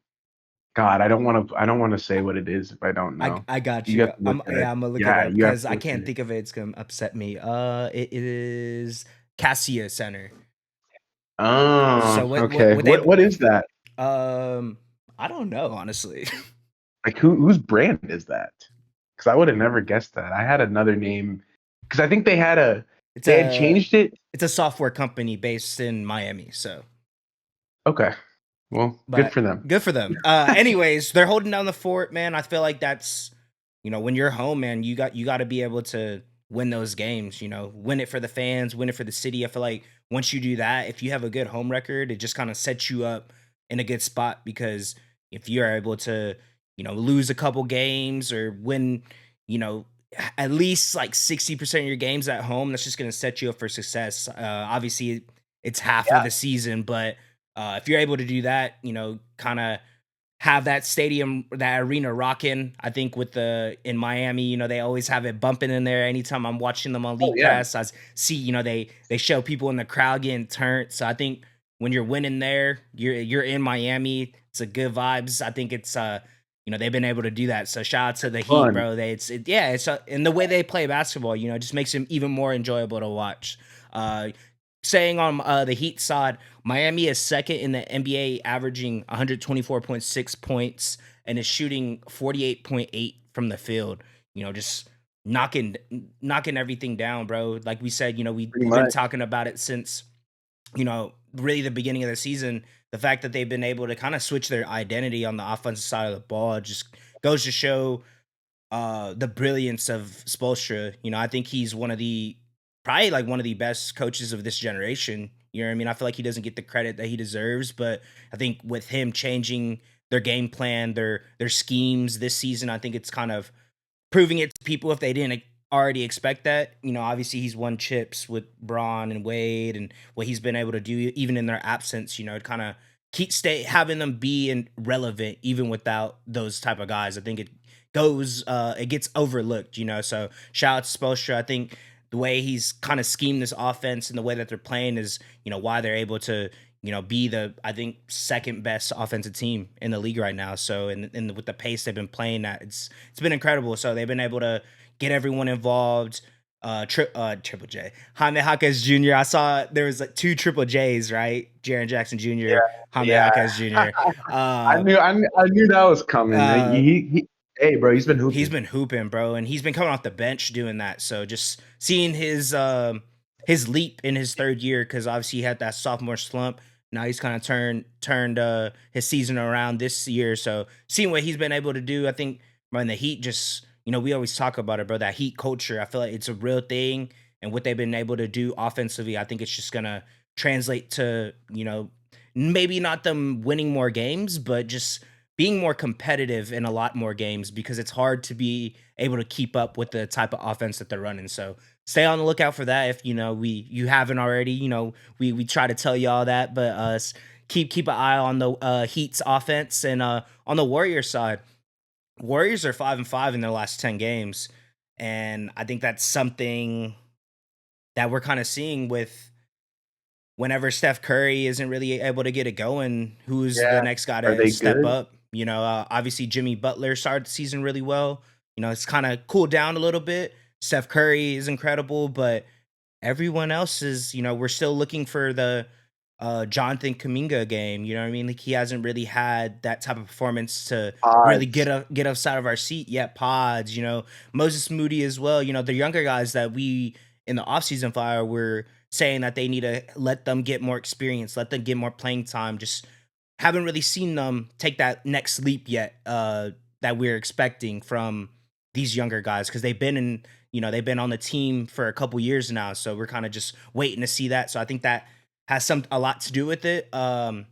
God, I don't want to. I don't want to say what it is if I don't I know. I got You you. have to look at it. I'm gonna look it Yeah, up you have because to I look at can't it. think of it. It's gonna upset me. It is Cassia Center. So Oh, okay. what they What is that? I don't know honestly. Like whose brand is that? Because I would have never guessed that. I had another name. Because I think It's they had a changed it. it's a software company based in Miami. So Okay. Well, good but for them. good for them. Anyways, they're holding down the fort, man. I feel like that's when you're home, man, you got to be able to win those games. Win it for the fans, win it for the city. I feel like once you do that, if you have a good home record, it just kind of sets you up in a good spot because if you're able to, lose a couple games or win, you know, at least like 60% of your games at home, that's just going to set you up for success. Obviously, it's half of Yeah. the season, but if you're able to do that, kind of have that stadium, that arena rocking. I think with in Miami, they always have it bumping in there. Anytime I'm watching them on Oh League yeah. Pass, I see, they show people in the crowd getting turned. So I think when you're winning there, you're in Miami. It's a good vibes. I think it's they've been able to do that. So shout out to the Heat, Fun. bro. It's and the way they play basketball, it just makes them even more enjoyable to watch. Uh, Saying on the Heat side, Miami is second in the NBA, averaging 124.6 points and is shooting 48.8 from the field. Just knocking everything down, bro. Like we said, Pretty we've been much. talking about it since really the beginning of the season. The fact that they've been able to kind of switch their identity on the offensive side of the ball just goes to show the brilliance of Spoelstra. I think he's probably like one of the best coaches of this generation. You know what I mean? I feel like he doesn't get the credit that he deserves, but I think with him changing their game plan, their schemes this season, I think it's kind of proving it to people if they didn't already expect that. Obviously he's won chips with Braun and Wade and what he's been able to do even in their absence, to kind of having them be relevant even without those type of guys. I think it gets overlooked, So shout out to Spoelstra. I think the way he's kind of schemed this offense and the way that they're playing is, why they're able to, be the I think second best offensive team in the league right now. So and with the pace they've been playing at, it's been incredible. So they've been able to get everyone involved. Triple J, Jaime Jaquez Jr. I saw there was like two Triple J's, right? Jaron Jackson Jr., Jaime Yeah. Jaquez Jr. I Uh, knew I knew that was coming. uh, Hey bro, he's been he's hooping. been hooping, bro, and he's been coming off the bench doing that. So just seeing his leap in his third year, because obviously he had that sophomore slump. Now he's kind of turned his season around this year. So seeing what he's been able to do, I think man, the Heat just we always talk about it, bro. That Heat culture, I feel like it's a real thing, and what they've been able to do offensively, I think it's just gonna translate to, maybe not them winning more games, but just being more competitive in a lot more games because it's hard to be able to keep up with the type of offense that they're running. So stay on the lookout for that if you haven't already. We try to tell you all that, but keep an eye on the Heat's offense and on the Warriors side. Warriors are 5-5 in their last 10 games, and I think that's something that we're kind of seeing with whenever Steph Curry isn't really able to get it going, who's the Yeah. next guy Are to they step good? up? Obviously Jimmy Butler started the season really well. It's kind of cooled down a little bit. Steph Curry is incredible, but everyone else is, we're still looking for the Jonathan Kuminga game. You know what I mean? Like he hasn't really had that type of performance to really Odds. get us out of our seat yet. Pods, Moses Moody as well. The younger guys that we in the offseason fire were saying that they need to let them get more experience, let them get more playing time. Just haven't really seen them take that next leap yet that we're expecting from these younger guys because they've been on the team for a couple years now. So we're kind of just waiting to see that. So I think that has a lot to do with it. And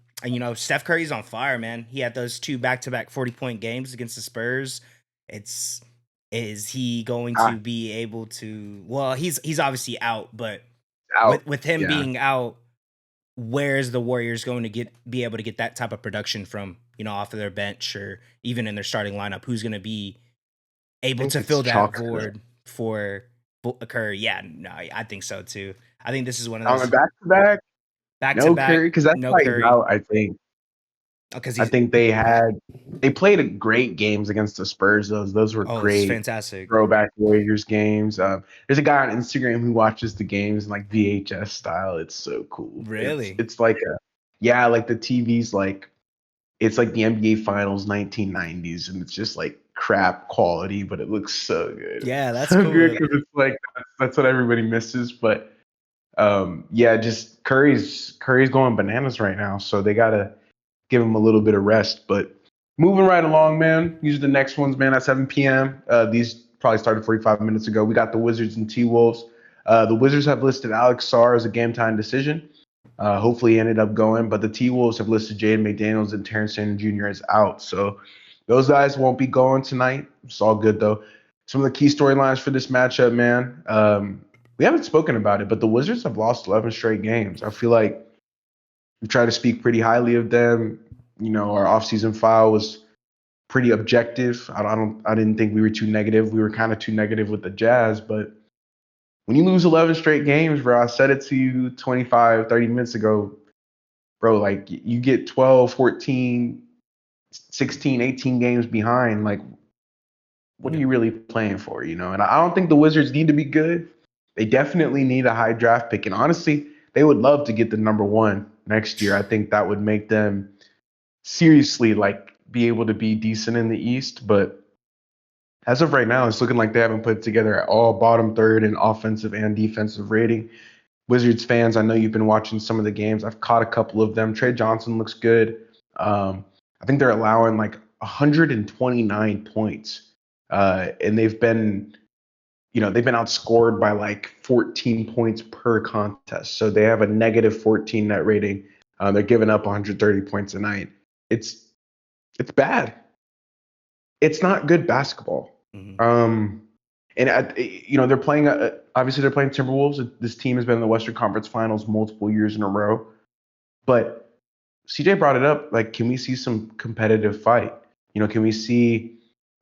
Steph Curry's on fire, man. He had those two back-to-back 40-point games against the Spurs. It's Is he going Ah, to be able to? Well, he's obviously out, but out. with him Yeah. being out, where is the Warriors going to be able to get that type of production from? Off of their bench or even in their starting lineup? Who's going to be I able think to it's fill that chalk to void for Curry? Yeah, no, I think so too. I think this is one of on the those back to back. back to No back, Curry, because that's no why he's Curry, out. I think. because I he's think they played a great games against the Spurs. Those were it's great fantastic. throwback Warriors games. There's a guy on Instagram who watches the games in like VHS style. It's so cool. It's Really? it's like a yeah, like the TV's like it's like the NBA Finals 1990s, and it's just like crap quality, but it looks so good, Yeah, that's so good cool. because it's like that's what everybody misses. But yeah, just Curry's going bananas right now, so they gotta give him a little bit of rest. But moving right along, man. These are the next ones, man. At 7 p.m. These probably started 45 minutes ago. We got the Wizards and T Wolves. The Wizards have listed Alex Sarr as a game time decision. Hopefully, he ended up going, but the T Wolves have listed Jaden McDaniels and Terrence Shannon Jr. as out. So those guys won't be going tonight. It's all good though. Some of the key storylines for this matchup, man. We haven't spoken about it, but the Wizards have lost 11 straight games. I feel like we try to speak pretty highly of them. Our offseason file was pretty objective. I didn't think we were too negative. We were kind of too negative with the Jazz, but when you lose 11 straight games, bro, I said it to you 25, 30 minutes ago, bro, like you get 12, 14, 16, 18 games behind, like what are Yeah. you really playing for, And I don't think the Wizards need to be good. They definitely need a high draft pick. And honestly, they would love to get the number one next year. I think that would make them seriously like be able to be decent in the East. But as of right now, it's looking like they haven't put together at all bottom third in offensive and defensive rating. Wizards fans, I know you've been watching some of the games. I've caught a couple of them. Trey Johnson looks good. I think they're allowing like 129 points, and they've been outscored by like 14 points per contest. So they have a negative 14 net rating. They're giving up 130 points a night. It's it's bad. It's not good basketball. Mhm. Um, and they're playing. Obviously, they're playing Timberwolves. This team has been in the Western Conference Finals multiple years in a row. But CJ brought it up. Like, can we see some competitive fight? Can we see?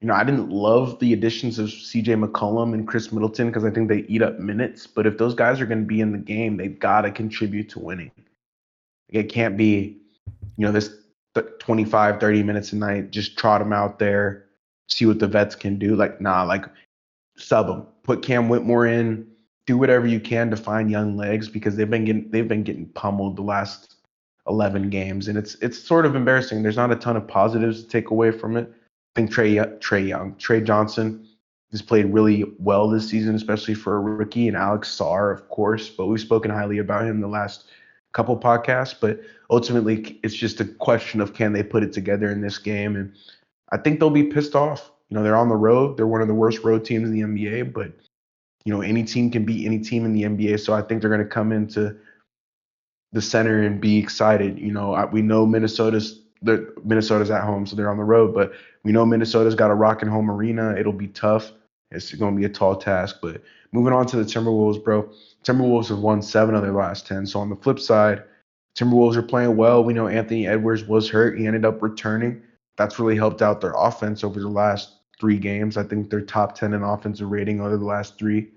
I didn't love the additions of CJ McCollum and Chris Middleton because I think they eat up minutes. But if those guys are going to be in the game, they've got to contribute to winning. It can't be, this 25, 30 minutes a night, just trot them out there, see what the vets can do. Like, nah, like sub them, put Cam Whitmore in, do whatever you can to find young legs because they've been getting pummeled the last 11 games, and it's sort of embarrassing. There's not a ton of positives to take away from it. I think Trey Johnson has played really well this season, especially for a rookie, and Alex Sarr, of course. But we've spoken highly about him the last couple podcasts. But ultimately, it's just a question of can they put it together in this game, and I think they'll be pissed off. They're on the road. They're one of the worst road teams in the NBA, but any team can beat any team in the NBA. So I think they're going to come into the center and be excited. We know Minnesota's at home, so they're on the road, but we know Minnesota's got a rockin' home arena. It'll be tough. It's going to be a tall task. But moving on to the Timberwolves, bro. Timberwolves have won 7 of their last 10. So on the flip side, Timberwolves are playing well. We know Anthony Edwards was hurt. He ended up returning. That's really helped out their offense over the last 3 games. I think they're top 10 in offensive rating over the last 3.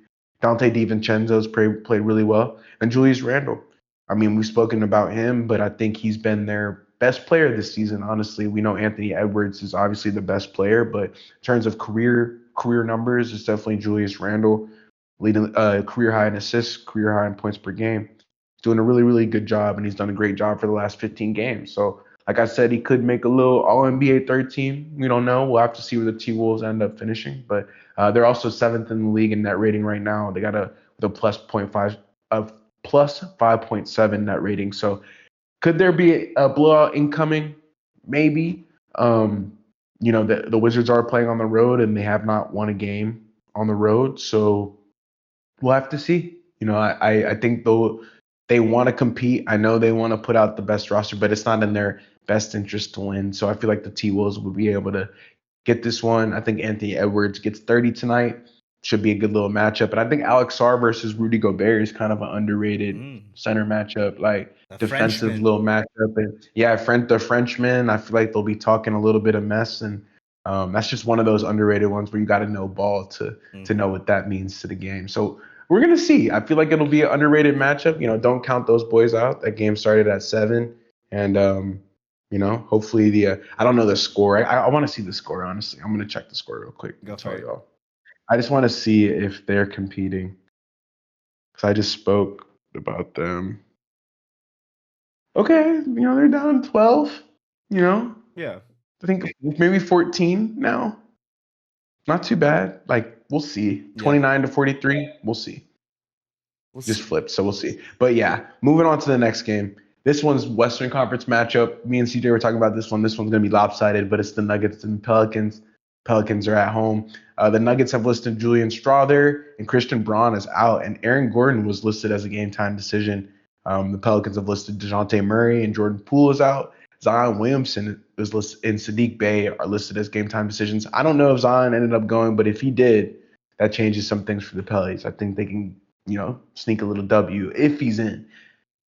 Dante DiVincenzo's played really well. And Julius Randle. I mean, we've spoken about him, but I think he's been their best player this season. Honestly, we know Anthony Edwards is obviously the best player, but in terms of career numbers, it's definitely Julius Randle leading career high in assists, career high in points per game. Doing a really, really good job, and he's done a great job for the last 15 games. So, like I said, he could make a little All NBA third team. We don't know. We'll have to see where the T Wolves end up finishing, but they're also 7th in the league in net rating right now. They got a plus 0.5 of plus 5.7 net rating. So could there be a blowout incoming? Maybe. The Wizards are playing on the road and they have not won a game on the road. So we'll have to see. I think though they want to compete. I know they want to put out the best roster, but it's not in their best interest to win. So I feel like the T Wolves will be able to get this one. I think Anthony Edwards gets 30 tonight. Should be a good little matchup. And I think Alex Sarr versus Rudy Gobert is kind of an underrated center matchup, like A defensive Frenchman. little matchup. And yeah, the Frenchman, I feel like they'll be talking a little bit of mess. And that's just one of those underrated ones where you got to know ball to know what that means to the game. So we're going to see. I feel like it'll be an underrated matchup. Don't count those boys out. That game started at 7. And, hopefully I don't know the score. I want to see the score, honestly. I'm going to check the score real quick Go and for tell it. y'all. I just want to see if they're competing. Because I just spoke about them. Okay, they're down 12. Yeah. I think maybe 14 now. Not too bad. Like, we'll see. Yeah. 29-43, we'll see. We'll Just see. flipped, so we'll see. But yeah, moving on to the next game. This one's Western Conference matchup. Me and CJ were talking about this one. This one's going to be lopsided, but it's the Nuggets and the Pelicans. Pelicans are at home. The Nuggets have listed Julian Strawther and Christian Braun as out, and Aaron Gordon was listed as a game time decision. The Pelicans have listed DeJounte Murray and Jordan Poole is out. Zion Williamson is listed, and Sadiq Bey are listed as game time decisions. I don't know if Zion ended up going, but if he did, that changes some things for the Pelicans. I think they can, sneak a little W if he's in.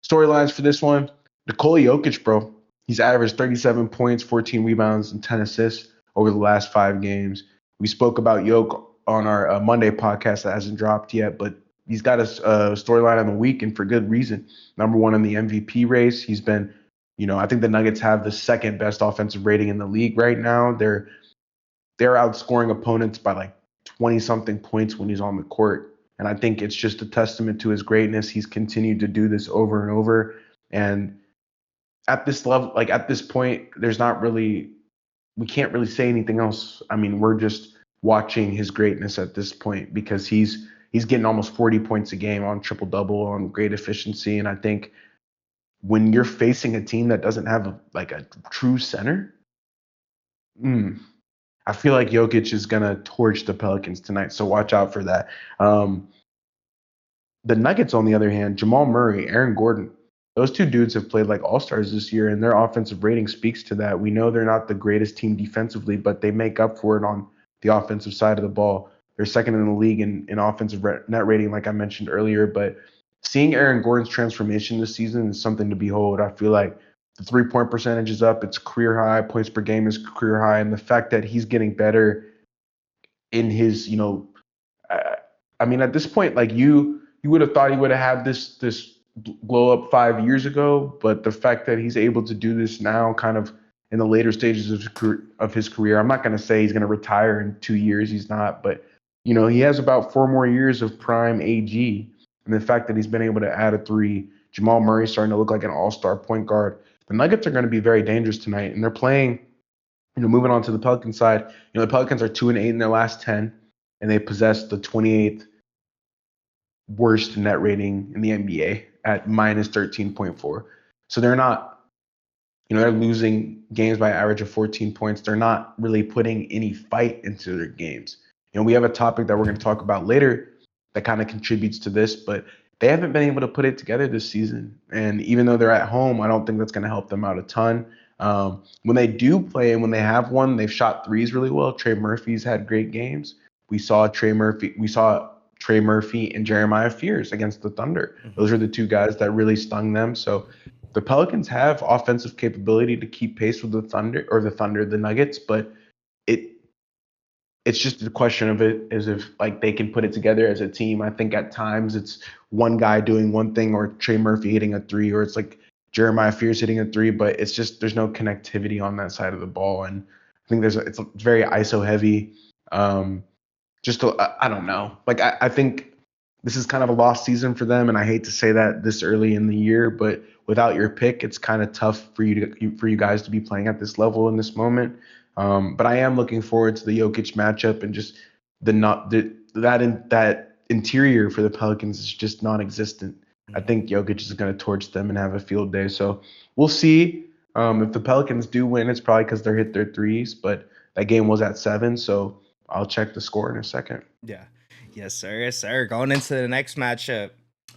Storylines for this one: Nikola Jokic, bro. He's averaged 37 points, 14 rebounds, and 10 assists over the last 5 games. We spoke about Jokic on our Monday podcast that hasn't dropped yet, but he's got a storyline of the week, and for good reason. Number 1 in the MVP race. He's been, I think the Nuggets have the 2nd best offensive rating in the league right now. They're outscoring opponents by like 20 something points when he's on the court. And I think it's just a testament to his greatness. He's continued to do this over and over. And at this level, like at this point, we can't really say anything else. I mean, we're just watching his greatness at this point because he's getting almost 40 points a game on triple double on great efficiency. And I think when you're facing a team that doesn't have a true center, I feel like Jokic is going to torch the Pelicans tonight. So watch out for that. The Nuggets, on the other hand, Jamal Murray, Aaron Gordon, those 2 dudes have played like all-stars this year, and their offensive rating speaks to that. We know they're not the greatest team defensively, but they make up for it on the offensive side of the ball. They're 2nd in the league in offensive net rating, like I mentioned earlier. But seeing Aaron Gordon's transformation this season is something to behold. I feel like the 3-point percentage is up. It's career high. Points per game is career high. And the fact that he's getting better in his, at this point, like you would have thought he would have had this blow up 5 years ago, but the fact that he's able to do this now, kind of in the later stages of his career, I'm not going to say he's going to retire in 2 years. He's not, but he has about 4 more years of prime AG, and the fact that he's been able to add a 3, Jamal Murray starting to look like an all-star point guard. The Nuggets are going to be very dangerous tonight, and they're playing. Moving on to the Pelican side, the Pelicans are 2-8 in their last 10, and they possess the 28th worst net rating in the NBA at minus 13.4. So they're not, they're losing games by an average of 14 points. They're not really putting any fight into their games. We have a topic that we're going to talk about later that kind of contributes to this, but they haven't been able to put it together this season. And even though they're at home, I don't think that's going to help them out a ton. When they do play and when they have won, they've shot threes really well. Trey Murphy's had great games. We saw Trey Murphy and Jeremiah Fears against the Thunder. Mhm. Those are the two guys that really stung them. So the Pelicans have offensive capability to keep pace with the Nuggets, but it it's just a question of it is if like they can put it together as a team. I think at times it's one guy doing one thing or Trey Murphy hitting a three, or it's like Jeremiah Fears hitting a three, but it's just there's no connectivity on that side of the ball. And I think it's very ISO heavy. Um, I don't know. Like I think this is kind of a lost season for them, and I hate to say that this early in the year, but without your pick, it's kind of tough for you guys to be playing at this level in this moment. But I am looking forward to the Jokic matchup and just the not the, that interior for the Pelicans is just non-existent. I Mhm. think Jokic is going to torch them and have a field day. So we'll see. If the Pelicans do win, it's probably because they're hit their threes, but that game was at 7, so I'll check the score in a second. Yeah. Yes, sir. Yes, sir. Going into the next matchup,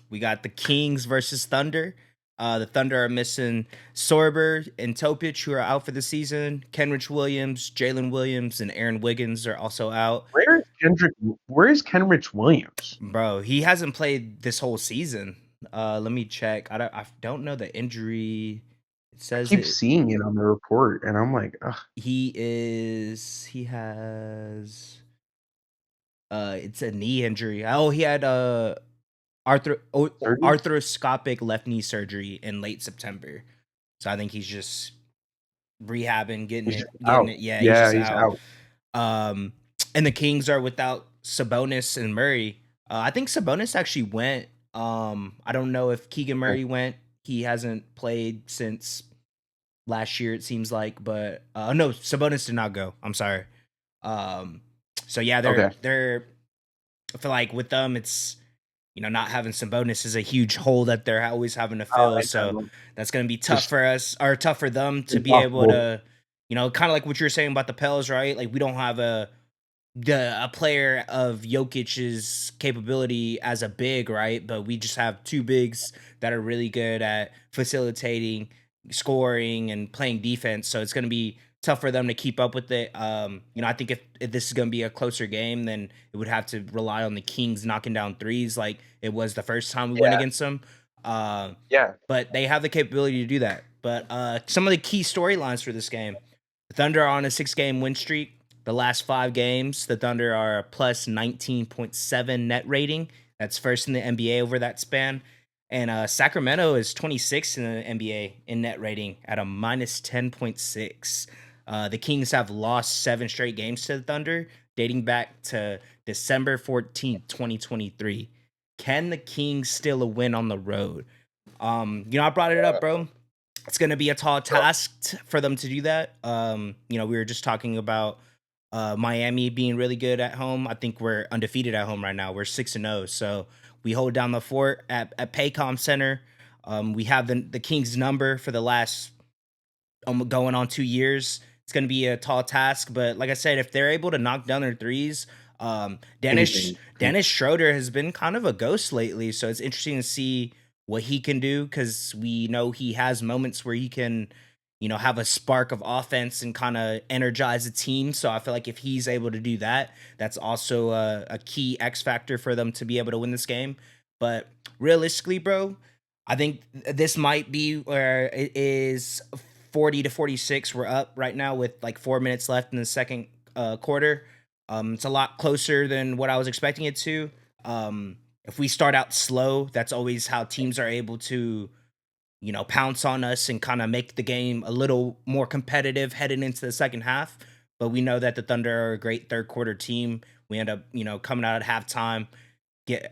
we got the Kings versus Thunder. The Thunder are missing Sorber and Topic, who are out for the season. Kenrich Williams, Jalen Williams, and Aaron Wiggins are also out. Where is Kenrich Williams? Bro, he hasn't played this whole season. Let me check. I don't know the injury. It I says keep it. seeing it on the report, and I'm like, ugh, He has it's a knee injury. Oh, he had surgery? arthroscopic left knee surgery in late September. So I think he's just rehabbing, getting He's just it, getting out. it. Yeah, he's Yeah, just he's out. out. Um, and the Kings are without Sabonis and Murray. I think Sabonis actually went. I don't know if Keegan Okay. Murray went. He hasn't played since last year, it seems like. But no, Sabonis did not go. I'm sorry. Um, so yeah, Okay. they're. I feel like with them, it's not having some bonus is a huge hole that they're always having to Oh, fill. I So know. that's going to be tough Just for us or tough for them to be able impossible. to, kind of like what you were saying about the Pels, right? Like we don't have a player of Jokic's capability as a big, right? But we just have two bigs that are really good at facilitating, scoring, and playing defense. So it's going to be tough for them to keep up with it. I think if this is going to be a closer game, then it would have to rely on the Kings knocking down threes like it was the first time we went Yeah. against them. Uh, Yeah. but they have the capability to do that. But some of the key storylines for this game: the Thunder are on a 6-game win streak. The last 5 games, the Thunder are a plus 19.7 net rating. That's first in the NBA over that span. And Sacramento is 26th in the NBA in net rating at a minus 10.6. The Kings have lost 7 straight games to the Thunder, dating back to December 14th, 2023. Can the Kings steal a win on the road? I brought it up, bro. It's going to be a tall task for them to do that. We were just talking about Miami being really good at home. I think we're undefeated at home right now. We're 6-0, so we hold down the fort at Paycom Center. We have the Kings number for the last going on 2 years. It's going to be a tall task, but like I said, if they're able to knock down their threes, Dennis Anything. Dennis Schroeder has been kind of a ghost lately, so it's interesting to see what he can do because we know he has moments where he can, have a spark of offense and kind of energize a team. So I feel like if he's able to do that, that's also a key X factor for them to be able to win this game. But realistically, bro, I think this might be where it is 40-46. We're up right now with like 4 minutes left in the second quarter. It's a lot closer than what I was expecting it to. If we start out slow, that's always how teams are able to, pounce on us and kind of make the game a little more competitive heading into the second half. But we know that the Thunder are a great third quarter team. We end up, coming out at halftime, get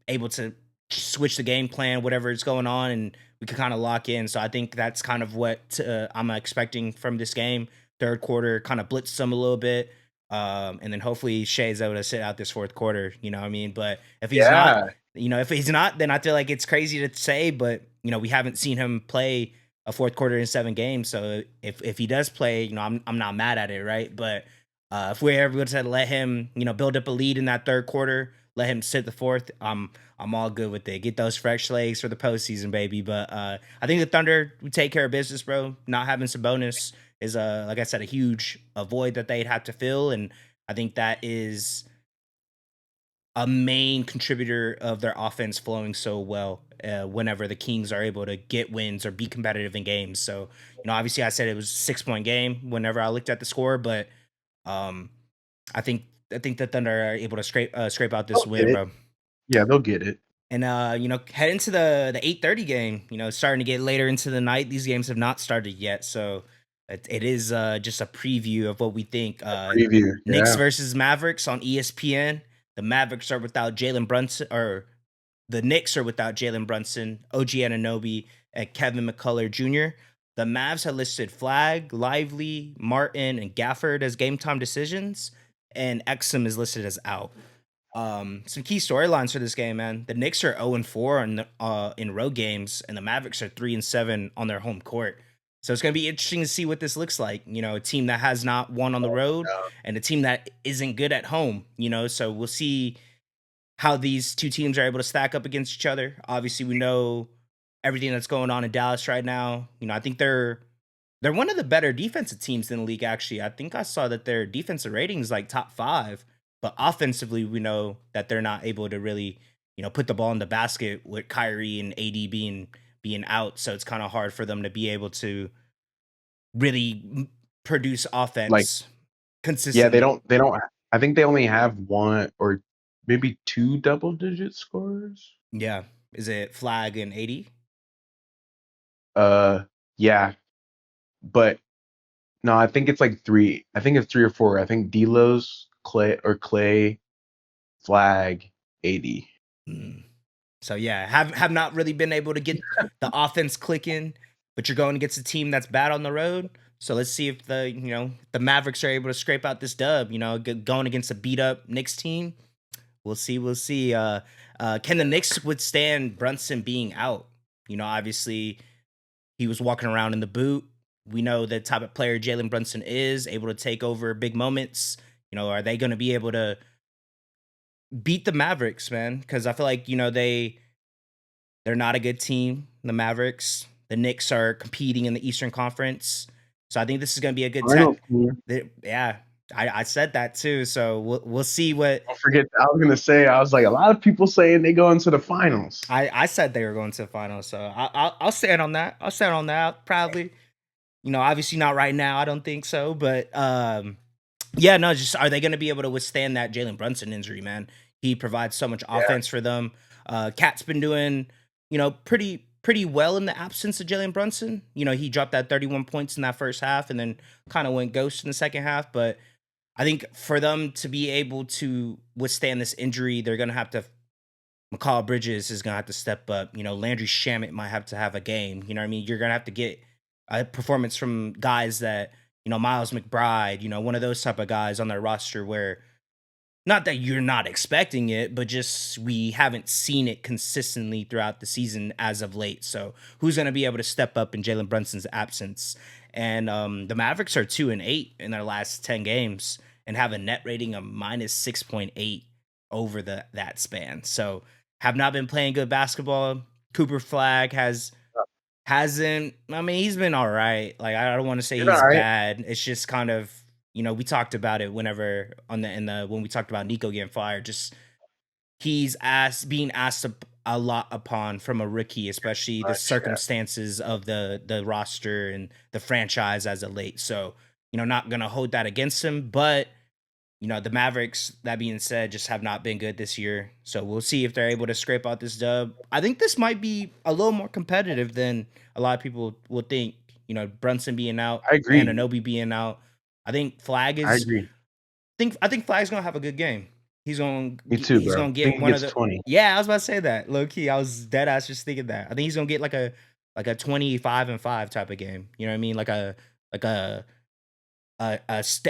able to switch the game plan, whatever is going on, and we can kind of lock in. So I think that's kind of what I'm expecting from this game. Third quarter, kind of blitz them a little bit, and then hopefully Shea's able to sit out this fourth quarter. You know what I mean? But Yeah. if he's not, then I feel like it's crazy to say, but we haven't seen him play a fourth quarter in 7 games. So if he does play, I'm not mad at it, right? But if we're able to let him, build up a lead in that third quarter, let him sit the fourth, I'm all good with it. Get those fresh legs for the postseason, baby. But I think the Thunder would take care of business, bro. Not having Sabonis is like I said, a huge void that they'd have to fill, and I think that is a main contributor of their offense flowing so well whenever the Kings are able to get wins or be competitive in games. So, obviously I said it was a 6 point game whenever I looked at the score, but um, I think the Thunder are able to scrape out this They'll get win, it. bro. Yeah, they'll get it. And head into the 8:30 game. Starting to get later into the night. These games have not started yet, so it is just a preview of what we think. Preview. Knicks Yeah. versus Mavericks on ESPN. The Mavericks are without Jalen Brunson, or the Knicks are without Jalen Brunson, OG Anunoby, and Kevin McCullough Jr. The Mavs have listed Flag, Lively, Martin, and Gafford as game time decisions, and Exum is listed as out. Some key storylines for this game, man. The Knicks are 0-4 in road games, and the Mavericks are 3-7 on their home court. So it's gonna be interesting to see what this looks like. A team that has not won on the road and a team that isn't good at home. So we'll see how these two teams are able to stack up against each other. Obviously, we know everything that's going on in Dallas right now. I think they're one of the better defensive teams in the league, actually. I think I saw that their defensive rating is like top 5, but offensively, we know that they're not able to really, put the ball in the basket with Kyrie and AD being out. So it's kind of hard for them to be able to really produce Like, offense yeah, they consistently. don't. They don't. I think they only have one or maybe two double-digit scores. Yeah. Is it Flag and AD? Uh, yeah, but no, I think it's like three. I think it's three or four. I think Delos, Clay, Flag, 80. Mm. So yeah, have not really been able to get the offense clicking, but you're going against a team that's bad on the road. So let's see if the Mavericks are able to scrape out this dub. Going against a beat up Knicks team. We'll see. We'll see. Can the Knicks withstand Brunson being out? Obviously he was walking around in the boot. We know the type of player Jalen Brunson is, able to take over big moments. Are they going to be able to beat the Mavericks, man? Because I feel like they're not a good team. The Mavericks, the Knicks are competing in the Eastern Conference, so I think this is going to be a good test. Finals team. Yeah, I said that too. So we'll see what Don't forget. I was gonna say. I was like, a lot of people saying they go into the finals. I said they were going to the finals. So I'll stand on that. I'll stand on that proudly. Obviously not right now. I don't think so, but yeah, no, just are they going to be able to withstand that Jalen Brunson injury, man? He provides so much Yeah, offense for them. Cat's been doing, pretty well in the absence of Jalen Brunson. He dropped that 31 points in that first half and then kind of went ghost in the second half. But I think for them to be able to withstand this injury, they're going to have to. McCall Bridges is going to have to step up. Landry Shamet might have to have a game. You know what I mean? You're going to have to get a performance from guys that, Miles McBride, one of those type of guys on their roster where not that you're not expecting it, but just we haven't seen it consistently throughout the season as of late. So who's going to be able to step up in Jalen Brunson's absence? And the Mavericks are 2-8 in their last 10 games and have a net rating of -6.8 over that span. So have not been playing good basketball. Cooper Flag hasn't. I mean, he's been all right. Like I don't want to say did all he's right. bad. It's just kind of we talked about it whenever when we talked about Nico getting fired. Just he's being asked a lot upon from a rookie, especially the Much. Yeah, circumstances of the roster and the franchise as of late. So not gonna hold that against him, but the Mavericks, that being said, just have not been good this year. So we'll see if they're able to scrape out this dub. I think this might be a little more competitive than a lot of people will think. Brunson being out, I agree. Anunoby being out. I think I agree. I think Flag's gonna have a good game. Me too, He's bro. gonna I get think he one of gets the 20. yeah, I was about to say that. Low key. I was dead ass just thinking that. I think he's gonna get like a 25-5 type of game. You know what I mean? Like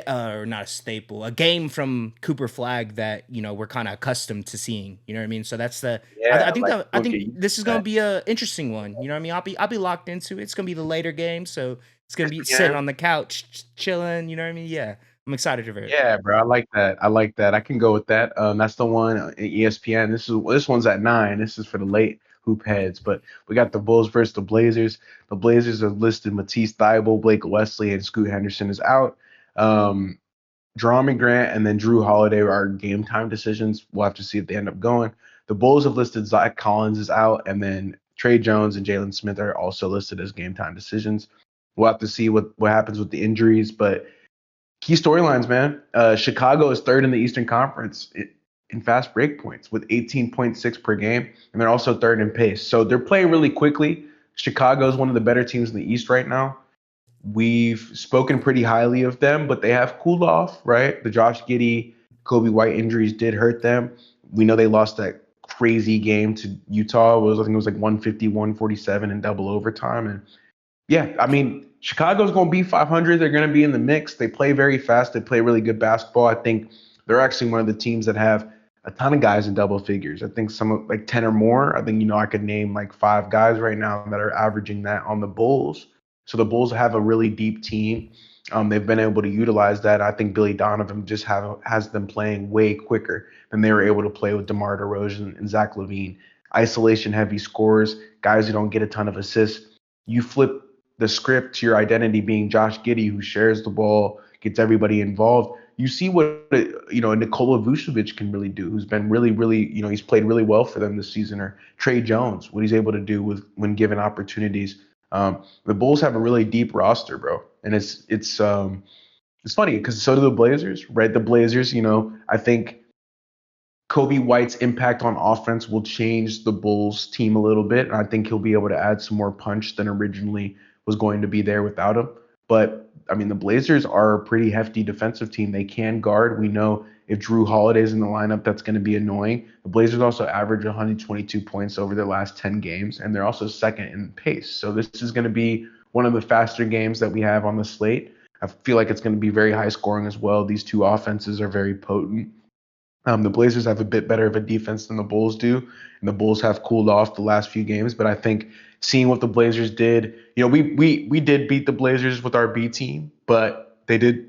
or not a staple, a game from Cooper Flag that we're kind of accustomed to seeing. You know what I mean? So that's Yeah, I we'll get think used this is to gonna that. be a interesting one. You know what I mean? I'll be locked into it. It's gonna be the later game, so it's gonna be 6 sitting p.m. on the couch chilling. You know what I mean? Yeah. I'm excited for it. Yeah, bro, I like that. I like that. I can go with that. That's the one on ESPN. This one's at 9. This is for the late hoop heads. But we got the Bulls versus the Blazers. The Blazers have listed Matisse Thybulle, Blake Wesley, and Scoot Henderson is out. Um, Jerami Grant and then Drew Holiday are game time decisions. We'll have to see if they end up going. The Bulls have listed Zach Collins is out, and then Trey Jones and Jalen Smith are also listed as game time decisions. We'll have to see what happens with the injuries, but key storylines, man. Chicago is third in the Eastern Conference in fast break points with 18.6 per game, and they're also third in pace. So they're playing really quickly. Chicago is one of the better teams in the East right now. We've spoken pretty highly of them, but they have cooled off, right? The Josh Giddey, Kobe White injuries did hurt them. We know they lost that crazy game to Utah. I think it was like 150, 147 in double overtime. And yeah, I mean, Chicago's going to be 500. They're going to be in the mix. They play very fast. They play really good basketball. I think they're actually one of the teams that have a ton of guys in double figures. I think like 10 or more. I think, I could name like 5 guys right now that are averaging that on the Bulls. So the Bulls have a really deep team. They've been able to utilize that. I think Billy Donovan just has them playing way quicker than they were able to play with DeMar DeRozan and Zach LaVine. Isolation heavy scores, guys who don't get a ton of assists. You flip the script to your identity being Josh Giddey, who shares the ball, gets everybody involved. You see what Nikola Vucevic can really do, who's been really, really, he's played really well for them this season, or Trey Jones, what he's able to do when given opportunities. The Bulls have a really deep roster, bro, and it's funny because so do the Blazers, right? The Blazers, I think Kobe White's impact on offense will change the Bulls team a little bit, and I think he'll be able to add some more punch than originally was going to be there without him. But I mean, the Blazers are a pretty hefty defensive team. They can guard. We know if Drew Holiday's in the lineup, that's going to be annoying. The Blazers also average 122 points over their last 10 games, and they're also second in pace. So this is going to be one of the faster games that we have on the slate. I feel like it's going to be very high scoring as well. These two offenses are very potent. The Blazers have a bit better of a defense than the Bulls do, and the Bulls have cooled off the last few games. But I think seeing what the Blazers did, we did beat the Blazers with our B team, but they did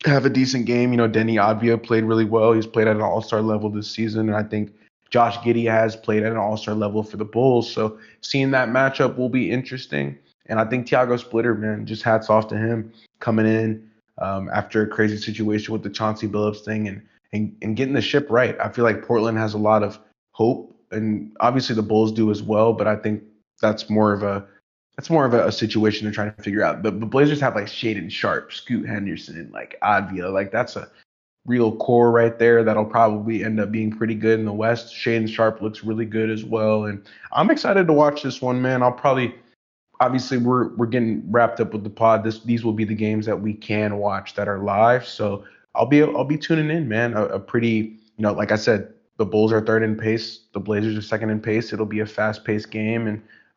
have a decent game. Denny Avdia played really well. He's played at an All-Star level this season, and I think Josh Giddey has played at an All-Star level for the Bulls. So seeing that matchup will be interesting. And I think Thiago Splitter, man, just hats off to him coming in after a crazy situation with the Chauncey Billups thing and getting the ship right. I feel like Portland has a lot of hope, and obviously the Bulls do as well. But I think that's more of a situation they're trying to figure out. The Blazers have like Shaden Sharp, Scoot Henderson, like Avdia. Like that's a real core right there that'll probably end up being pretty good in the West. Shaden Sharp looks really good as well, and I'm excited to watch this one, man. I'll probably obviously we're getting wrapped up with the pod. These will be the games that we can watch that are live. So I'll be tuning in, man. A pretty, like I said, the Bulls are third in pace, the Blazers are second in pace. It'll be a fast paced game,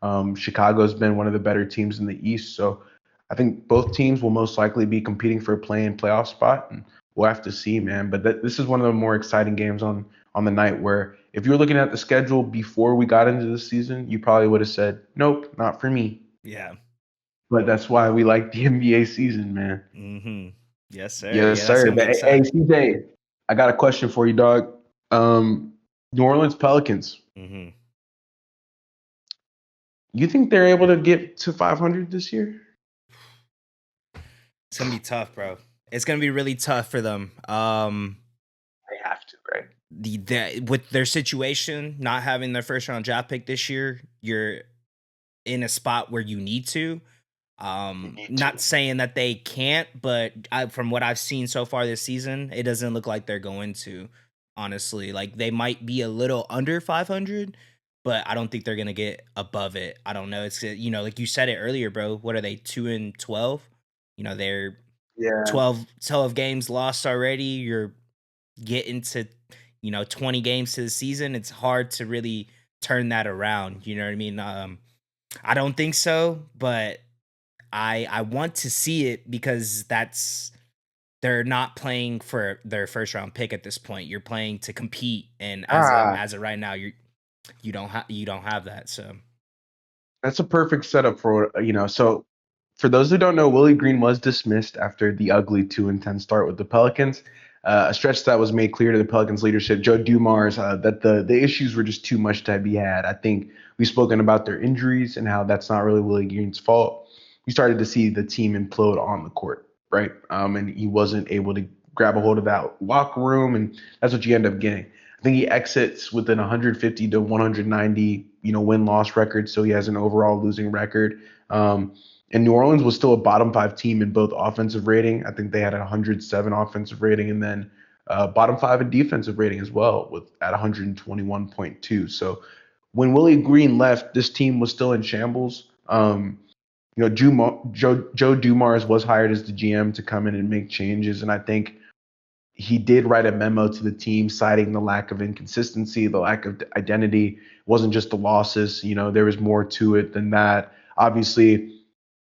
and Chicago's been one of the better teams in the East. So I think both teams will most likely be competing for a play-in playoff spot, and we'll have to see, man. But this is one of the more exciting games on the night where if you were looking at the schedule before we got into the season, you probably would have said, nope, not for me. Yeah. But that's why we like the NBA season, man. Mm-hmm. Yes, sir. Yes, Yeah, that's sir. gonna be But hey, exciting. CJ, I got a question for you, dog. New Orleans Pelicans. Mm-hmm. You think they're able to get to 500 this year? It's gonna be tough, bro. It's gonna be really tough for them. They have to, right? With their situation, not having their first round draft pick this year, you're in a spot where you need to. You need Not to. saying that they can't, but from what I've seen so far this season, it doesn't look like they're going to. Honestly, like they might be a little under 500, but I don't think they're gonna get above it. I don't know. It's like you said it earlier, bro. What are they 2-12? They're Yeah. 12 games lost already. You're getting to 20 games to the season. It's hard to really turn that around. You know what I mean? I don't think so, but I want to see it because they're not playing for their first round pick at this point. You're playing to compete, and Ah, as of right now, you don't have that. So that's a perfect setup for. So For those who don't know, Willie Green was dismissed after the ugly 2-10 start with the Pelicans. A stretch that was made clear to the Pelicans leadership, Joe Dumars, that the issues were just too much to be had. I think we've spoken about their injuries and how that's not really Willie Green's fault. You started to see the team implode on the court, right? And he wasn't able to grab a hold of that locker room, and that's what you end up getting. I think he exits with an 150 to 190, win-loss record, so he has an overall losing record. And New Orleans was still a bottom five team in both offensive rating. I think they had a 107 offensive rating, and then bottom five in defensive rating as well, with at 121.2. So when Willie Green left, this team was still in shambles. Joe Dumars was hired as the GM to come in and make changes, and I think he did write a memo to the team citing the lack of inconsistency, the lack of identity. It wasn't just the losses. There was more to it than that. Obviously,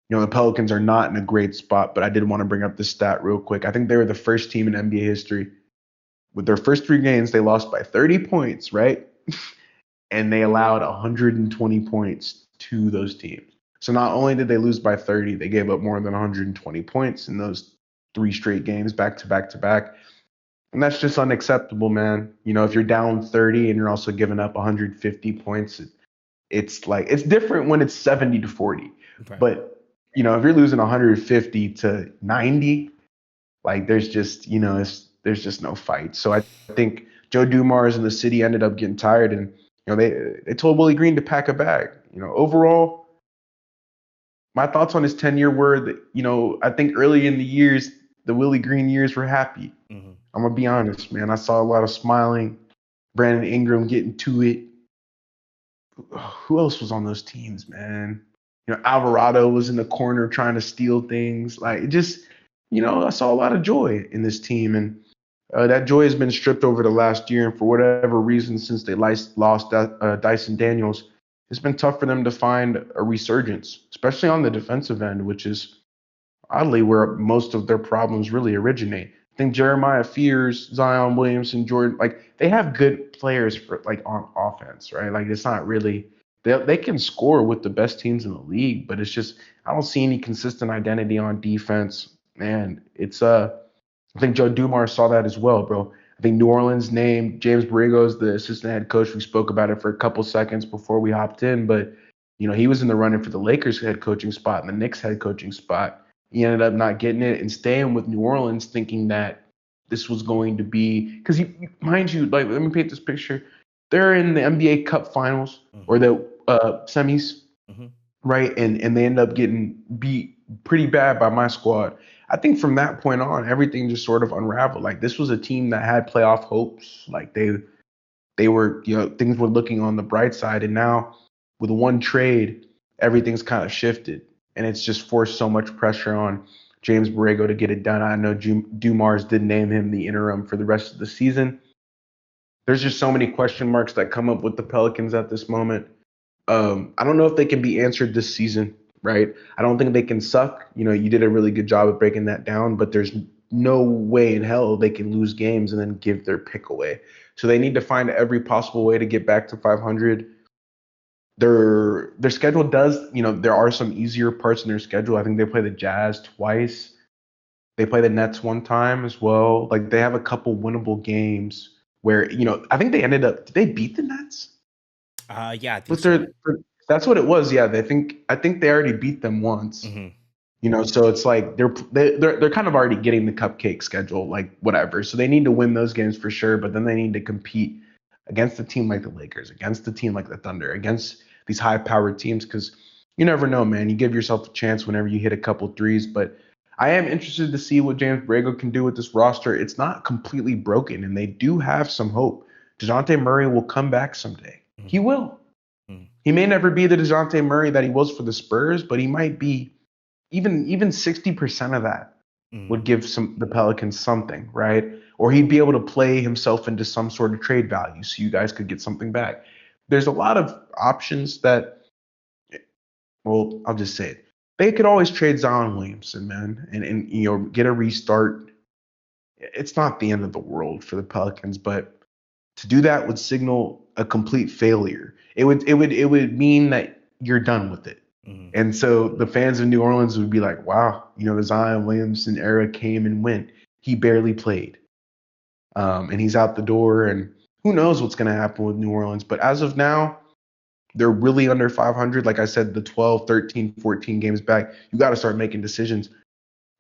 the Pelicans are not in a great spot, but I did want to bring up this stat real quick. I think they were the first team in NBA history. With their first 3 games, they lost by 30 points, right? And they allowed 120 points to those teams. So not only did they lose by 30, they gave up more than 120 points in those 3 straight games, back to back to back. And that's just unacceptable, man. If you're down 30 and you're also giving up 150 points, it's different when it's 70 to 40. Right. But if you're losing 150 to 90, there's just no fight. So I think Joe Dumars and the city ended up getting tired, and they told Willie Green to pack a bag. Overall, my thoughts on his tenure were that I think early in the years, the Willie Green years were happy. Mm-hmm. I'm gonna be honest, man. I saw a lot of smiling, Brandon Ingram getting to it. Who else was on those teams, man? Alvarado was in the corner trying to steal things. I saw a lot of joy in this team, and that joy has been stripped over the last year. And for whatever reason, since they lost Dyson Daniels, it's been tough for them to find a resurgence, especially on the defensive end, which is oddly where most of their problems really originate. I think Jeremiah Fears, Zion Williamson, Jordan, they have good players for on offense, right? It's not really. They can score with the best teams in the league, but it's just I don't see any consistent identity on defense. Man, it's I think Joe Dumars saw that as well, bro. I think New Orleans named James Borrego as the assistant head coach. We spoke about it for a couple seconds before we hopped in, but he was in the running for the Lakers head coaching spot and the Knicks head coaching spot. He ended up not getting it and staying with New Orleans, thinking that this was going to be because mind you, let me paint this picture. They're in the NBA Cup Finals or the semis, right? And they end up getting beat pretty bad by my squad. I think from that point on, everything just sort of unraveled. This was a team that had playoff hopes. They were, things were looking on the bright side. And now with one trade, everything's kind of shifted. And it's just forced so much pressure on James Borrego to get it done. I know Dumars did name him the interim for the rest of the season. There's just so many question marks that come up with the Pelicans at this moment. I don't know if they can be answered this season, right? I don't think they can suck. You did a really good job of breaking that down, but there's no way in hell they can lose games and then give their pick away. So they need to find every possible way to get back to 500. Their schedule does, there are some easier parts in their schedule. I think they play the Jazz twice. They play the Nets one time as well. They have a couple winnable games where, I think they ended up, did they beat the Nets? Yeah, I think so. That's what it was. Yeah, I think they already beat them once. Mm-hmm. So it's they're kind of already getting the cupcake schedule, whatever. So they need to win those games for sure, but then they need to compete against a team like the Lakers, against a team like the Thunder, against these high-powered teams, because you never know, man. You give yourself a chance whenever you hit a couple threes, but I am interested to see what James Borrego can do with this roster. It's not completely broken, and they do have some hope. DeJounte Murray will come back someday. Mm-hmm. He will. Mm-hmm. He may never be the DeJounte Murray that he was for the Spurs, but he might be even 60% of that would give the Pelicans something, right? Or he'd be able to play himself into some sort of trade value so you guys could get something back. There's a lot of options that, well, I'll just say it. They could always trade Zion Williamson, man, and get a restart. It's not the end of the world for the Pelicans, but to do that would signal a complete failure. It would mean that you're done with it. Mhm. And so the fans of New Orleans would be like, wow, the Zion Williamson era came and went. He barely played. And he's out the door, and who knows what's going to happen with New Orleans. But as of now, they're really under 500. Like I said, the 12, 13, 14 games back, you got to start making decisions.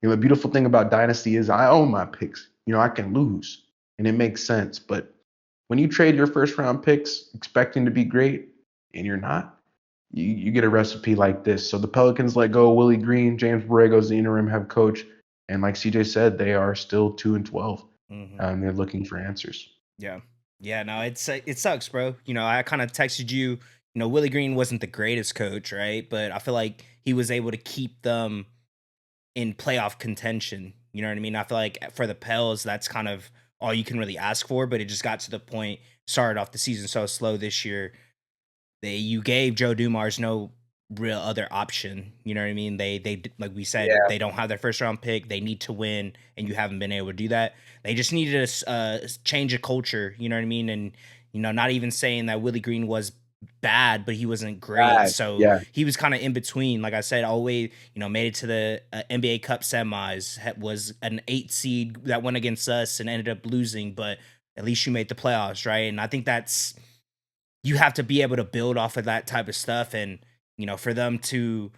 The beautiful thing about Dynasty is I own my picks. I can lose, and it makes sense. But when you trade your first round picks expecting to be great and you're not, you get a recipe like this. So the Pelicans let go of Willie Green. James Borrego's the interim head coach. And like CJ said, they are still 2-12. Mhm. They're looking for answers. Yeah. Yeah, no, it sucks, bro. I kind of texted you, Willie Green wasn't the greatest coach, right? But I feel like he was able to keep them in playoff contention. You know what I mean? I feel like for the Pels, that's kind of all you can really ask for, but it just got to the point, started off the season so slow this year. You gave Joe Dumars no real other option. You know what I mean? Like we said, Yeah. they don't have their first round pick. They need to win, and you haven't been able to do that. They just needed to change a culture. You know what I mean? And not even saying that Willie Green was bad, but he wasn't great. Right. So Yeah. he was kind of in between. Like I said, always made it to the NBA Cup semis. Was an 8 seed that went against us and ended up losing, but at least you made the playoffs, right? And I think that's you have to be able to build off of that type of stuff. And for them to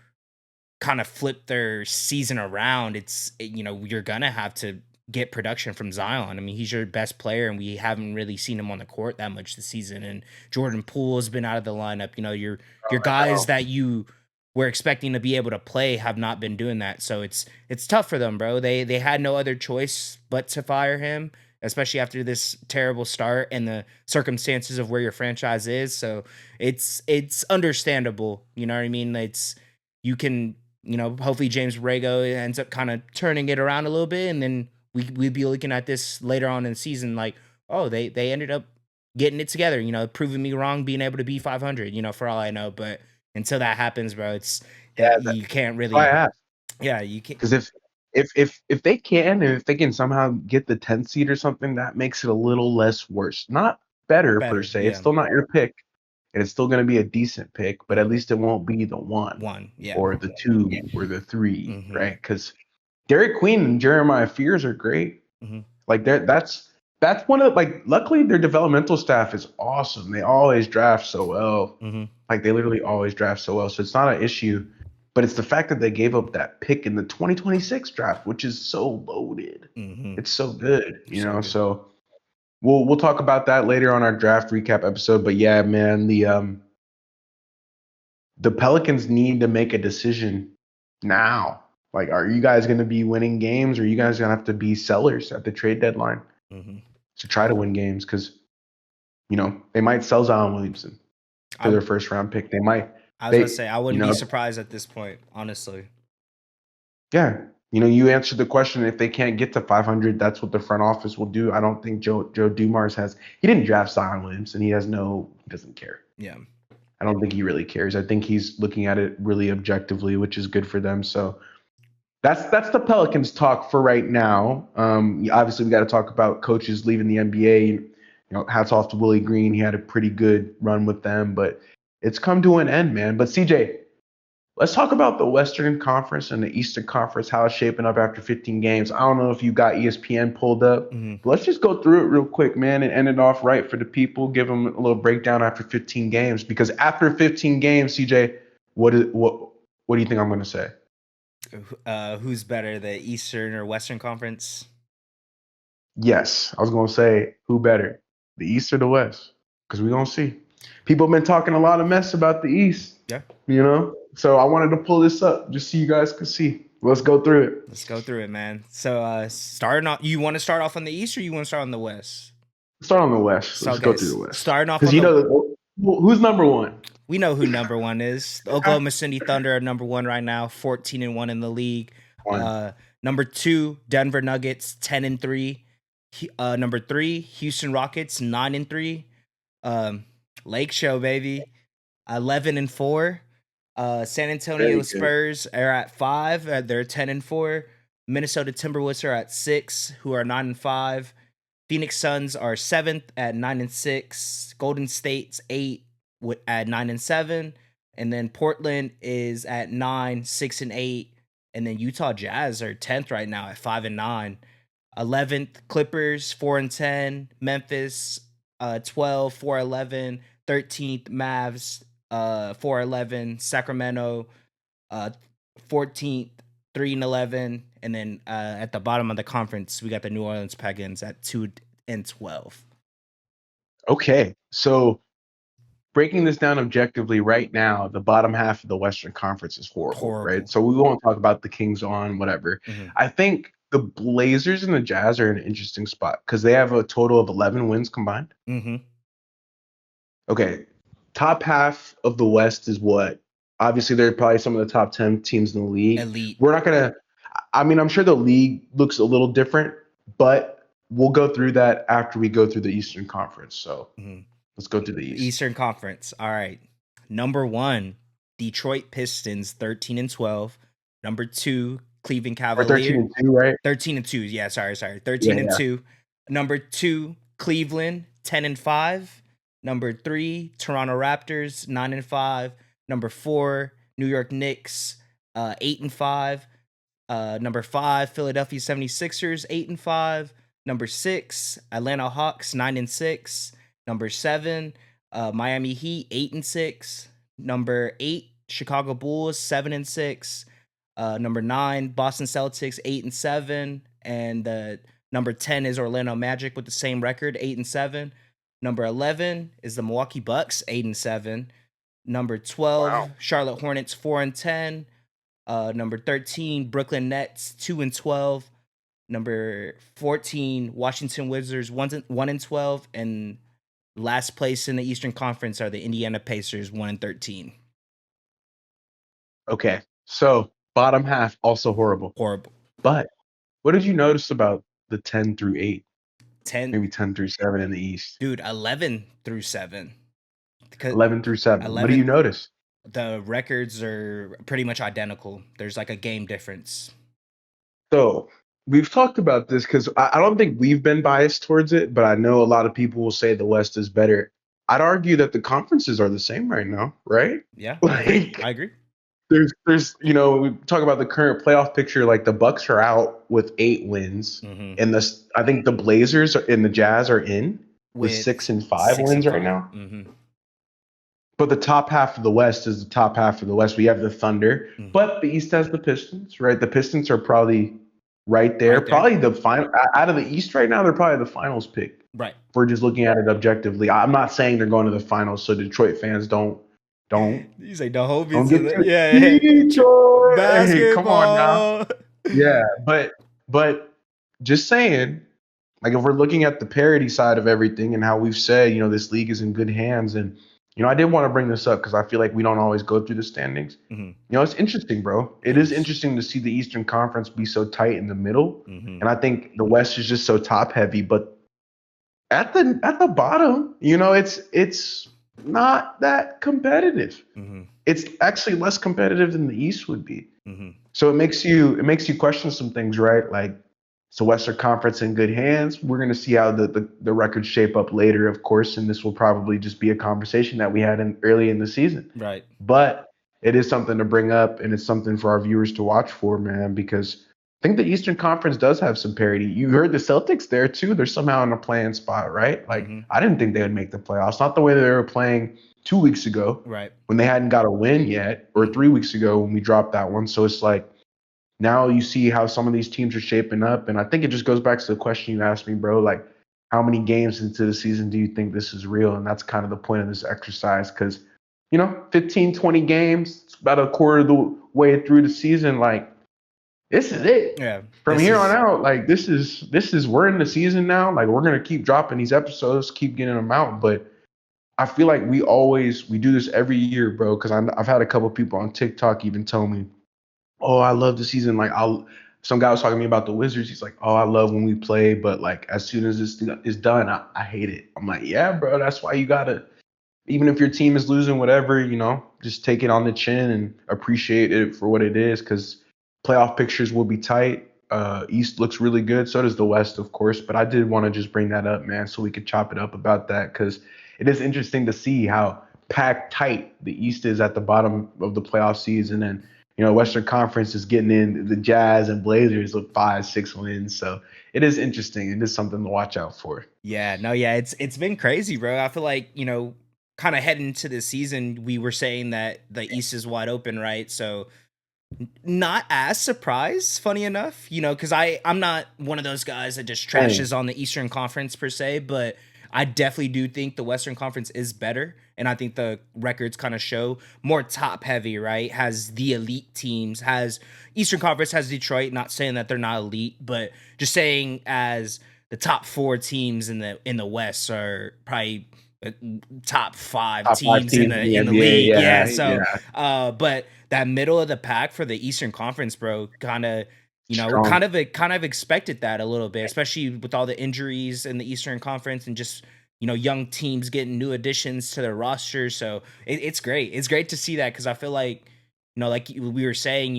kind of flip their season around, you're gonna have to get production from Zion. I mean, he's your best player, and we haven't really seen him on the court that much this season. And Jordan Poole has been out of the lineup. Your I guys know. that you were expecting to be able to play have not been doing that. So it's tough for them, bro. They had no other choice but to fire him, especially after this terrible start and the circumstances of where your franchise is. So it's understandable. You know what I mean? You can hopefully James Borrego ends up kind of turning it around a little bit, and then we'd be looking at this later on in the season, like, oh, they ended up getting it together, proving me wrong, being able to be 500, for all I know. But until that happens, bro, it's Yeah. you can't That's why I really, asked. yeah, you can't Because if they can, and if they can somehow get the 10th seed or something, that makes it a little less worse. Not better per better, se. It's yeah, still not your pick, and it's still going to be a decent pick, but at mhm. least it won't be the 1 One, yeah, or the 2 or the 3, hmm right? Because Derek Queen and Jeremiah Fears are great. hmm Like that's one of, like, luckily their developmental staff is awesome. They always draft so well. hmm Like, they literally always draft so well. So it's not an issue. But it's the fact that they gave up that pick in the 2026 draft, which is so loaded. hmm It's so good, so good. So we'll talk about that later on our draft recap episode. But yeah, man, the Pelicans need to make a decision now. Like, are you guys going to be winning games, or are you guys going to have to be sellers at the trade deadline hmm to try to win games? Because they might sell Zion Williamson for I their first round pick. They might. I was about to They say I you wouldn't be know surprised at this point, honestly. Yeah. You answered the question. If they can't get to 500, that's what the front office will do. I don't think Joe Dumars has. He didn't draft Zion Williamson. He doesn't care. Yeah. I don't think he really cares. I think he's looking at it really objectively, which is good for them. So that's the Pelicans talk for right now. Obviously, we got to talk about coaches leaving the NBA. Hats off to Willie Green. He had a pretty good run with them, but it's come to an end, man. But CJ, let's talk about the Western Conference and the Eastern Conference, how it's shaping up after 15 games. I don't know if you got ESPN pulled up, hmm but let's just go through it real quick, man, and end it off right for the people. Give them a little breakdown after 15 games, because after 15 games, CJ, what do you think I'm going to say? Who's better, the Eastern or Western Conference? Yes, I was going to say, who better, the East or the West? Because we're going to see. People have been talking a lot of mess about the East, Yeah. So I wanted to pull this up just so you guys could see. Let's go through it. Let's go through it, man. So, starting off, you want to start off on the East or you want to start on the West? Start on the West. So, Let's go through the guys, West. starting off Because on the, who's number one? we know who number one is. The Oklahoma City Thunder are number one right now, 14-1 in the league. One. Number two, Denver Nuggets, 10-3. Number three, Houston Rockets, 9-3. Lake Show, baby, 11-4. San Antonio Very good. Spurs are at 5. They're 10-4. Minnesota Timberwolves are at 6, who are 9-5. Phoenix Suns are 7th at 9-6. Golden State's 8 at 9-7. And then Portland is at 9, 6-8, and then Utah Jazz are 10th right now at 5-9. 11th Clippers 4-10, Memphis 12 4-11, 13th Mavs 4-11, Sacramento 14th 3-11, and then at the bottom of the conference we got the New Orleans Pelicans at 2-12. Okay, so breaking this down objectively right now, the bottom half of the Western Conference is horrible, right? Horrible. So we won't talk about the Kings on whatever. Mhm. I think the Blazers and the Jazz are in an interesting spot because they have a total of 11 wins combined. Mhm. Okay, top half of the West is what? Obviously, they're probably some of the top 10 teams in the league. Elite. We're not gonna. I mean, I'm sure the league looks a little different, but we'll go through that after we go through the Eastern Conference. So Mhm. let's go through the East. Eastern Conference. All right. Number 1, Detroit Pistons 13-12. Number 2, Cleveland Or 13 Cavaliers and 2, right? 13-2. Yeah, sorry. Yeah, 13 and yeah. 2. Number 2, Cleveland 10-5. Number 3, Toronto Raptors 9-5. Number 4, New York Knicks 8-5. Number 5, Philadelphia 76ers 8-5. Number 6, Atlanta Hawks 9-6. Number 7, Miami Heat 8-6. Number 8, Chicago Bulls 7-6. Number 9, Boston Celtics 8-7, and the number 10 is Orlando Magic with the same record 8-7. Number 11 is the Milwaukee Bucks 8-7. Number 12, Wow. Charlotte Hornets 4-10. Number 13, Brooklyn Nets 2-12. Number 14, Washington Wizards 1-12, and last place in the Eastern Conference are the Indiana Pacers 1-13. Okay, so bottom half also horrible. Horrible. But what did you notice about the 10 through 8, 10, maybe 10 through 7 in the East? dude, 11-7. 11 through 7. What do you 11, notice? the records are pretty much identical. There's like a game difference. So we've talked about this because I don't think we've been biased towards it, but I know a lot of people will say the West is better. I'd argue that the conferences are the same right now, right? Yeah, I agree. Like I agree. there's we talk about the current playoff picture, like the Bucks are out with 8 wins, Mm-hmm. and I think the Blazers and the Jazz are in with With 6 and 5 wins right now. Mm-hmm. But the top half of the West is the top half of the West. We have the Thunder, Mhm. but the East has the Pistons, right? The Pistons are probably right there. Right there. Probably the final out of the East right now. They're probably the finals pick. Right. If we're just looking at it objectively. I'm not saying they're going to the finals, so Detroit fans don't You say the whole don't get too yeah. Detroit. Basketball. Hey, come on now. Yeah, but just saying, like if we're looking at the parity side of everything and how we've said, this league is in good hands, and I did want to bring this up because I feel like we don't always go through the standings. Mm-hmm. It's interesting, bro. It is interesting to see the Eastern Conference be so tight in the middle, Mm-hmm. and I think the West is just so top heavy. But at the bottom, it's not that competitive. Mm-hmm. It's actually less competitive than the East would be. Mm-hmm. So it makes you question some things, right? Like, it's a Western Conference in good hands. We're going to see how the records shape up later, of course, and this will probably just be a conversation that we had early in the season. Right. But it is something to bring up, and it's something for our viewers to watch for, man, because I think the Eastern Conference does have some parity. You heard the Celtics there, too. They're somehow in a playing spot, right? Like, I didn't think they would make the playoffs. Not the way they were playing 2 weeks ago, right, when they hadn't got a win yet, or 3 weeks ago when we dropped that one. So it's like, now you see how some of these teams are shaping up. And I think it just goes back to the question you asked me, bro. Like, how many games into the season do you think this is real? And that's kind of the point of this exercise because, 15, 20 games, it's about a quarter of the way through the season. Like, this is it. Yeah. From here on out, like, this is we're in the season now. Like, we're going to keep dropping these episodes, keep getting them out. But I feel like we do this every year, bro, because I've had a couple people on TikTok even tell me, oh, I love the season. Like, some guy was talking to me about the Wizards. He's like, oh, I love when we play, but like as soon as this is done, I hate it. I'm like, yeah, bro, that's why you gotta, even if your team is losing, whatever, just take it on the chin and appreciate it for what it is, because playoff pictures will be tight. East looks really good. So does the West, of course. But I did want to just bring that up, man, so we could chop it up about that, because it is interesting to see how packed tight the East is at the bottom of the playoff season, and Western Conference is getting in the Jazz and Blazers with 5, 6 wins. So it is interesting. It is something to watch out for. Yeah, no, yeah, it's been crazy, bro. I feel like, kind of heading into this season, we were saying that the East is wide open, right? So not as surprised, funny enough, because I'm not one of those guys that just Dang. trashes on the Eastern Conference per se, but I definitely do think the Western Conference is better, and I think the records kind of show more top heavy, right? Has the elite teams, has Eastern Conference has Detroit, not saying that they're not elite, but just saying as the top four teams in the West are probably top five Top five teams in teams in the the in the NBA. league. Yeah, Yeah, so yeah, but that middle of the pack for the Eastern Conference, bro, kind of, strong. kind of expected that a little bit, especially with all the injuries in the Eastern Conference and just young teams getting new additions to their roster. So it's great. It's great to see that because I feel like like we were saying,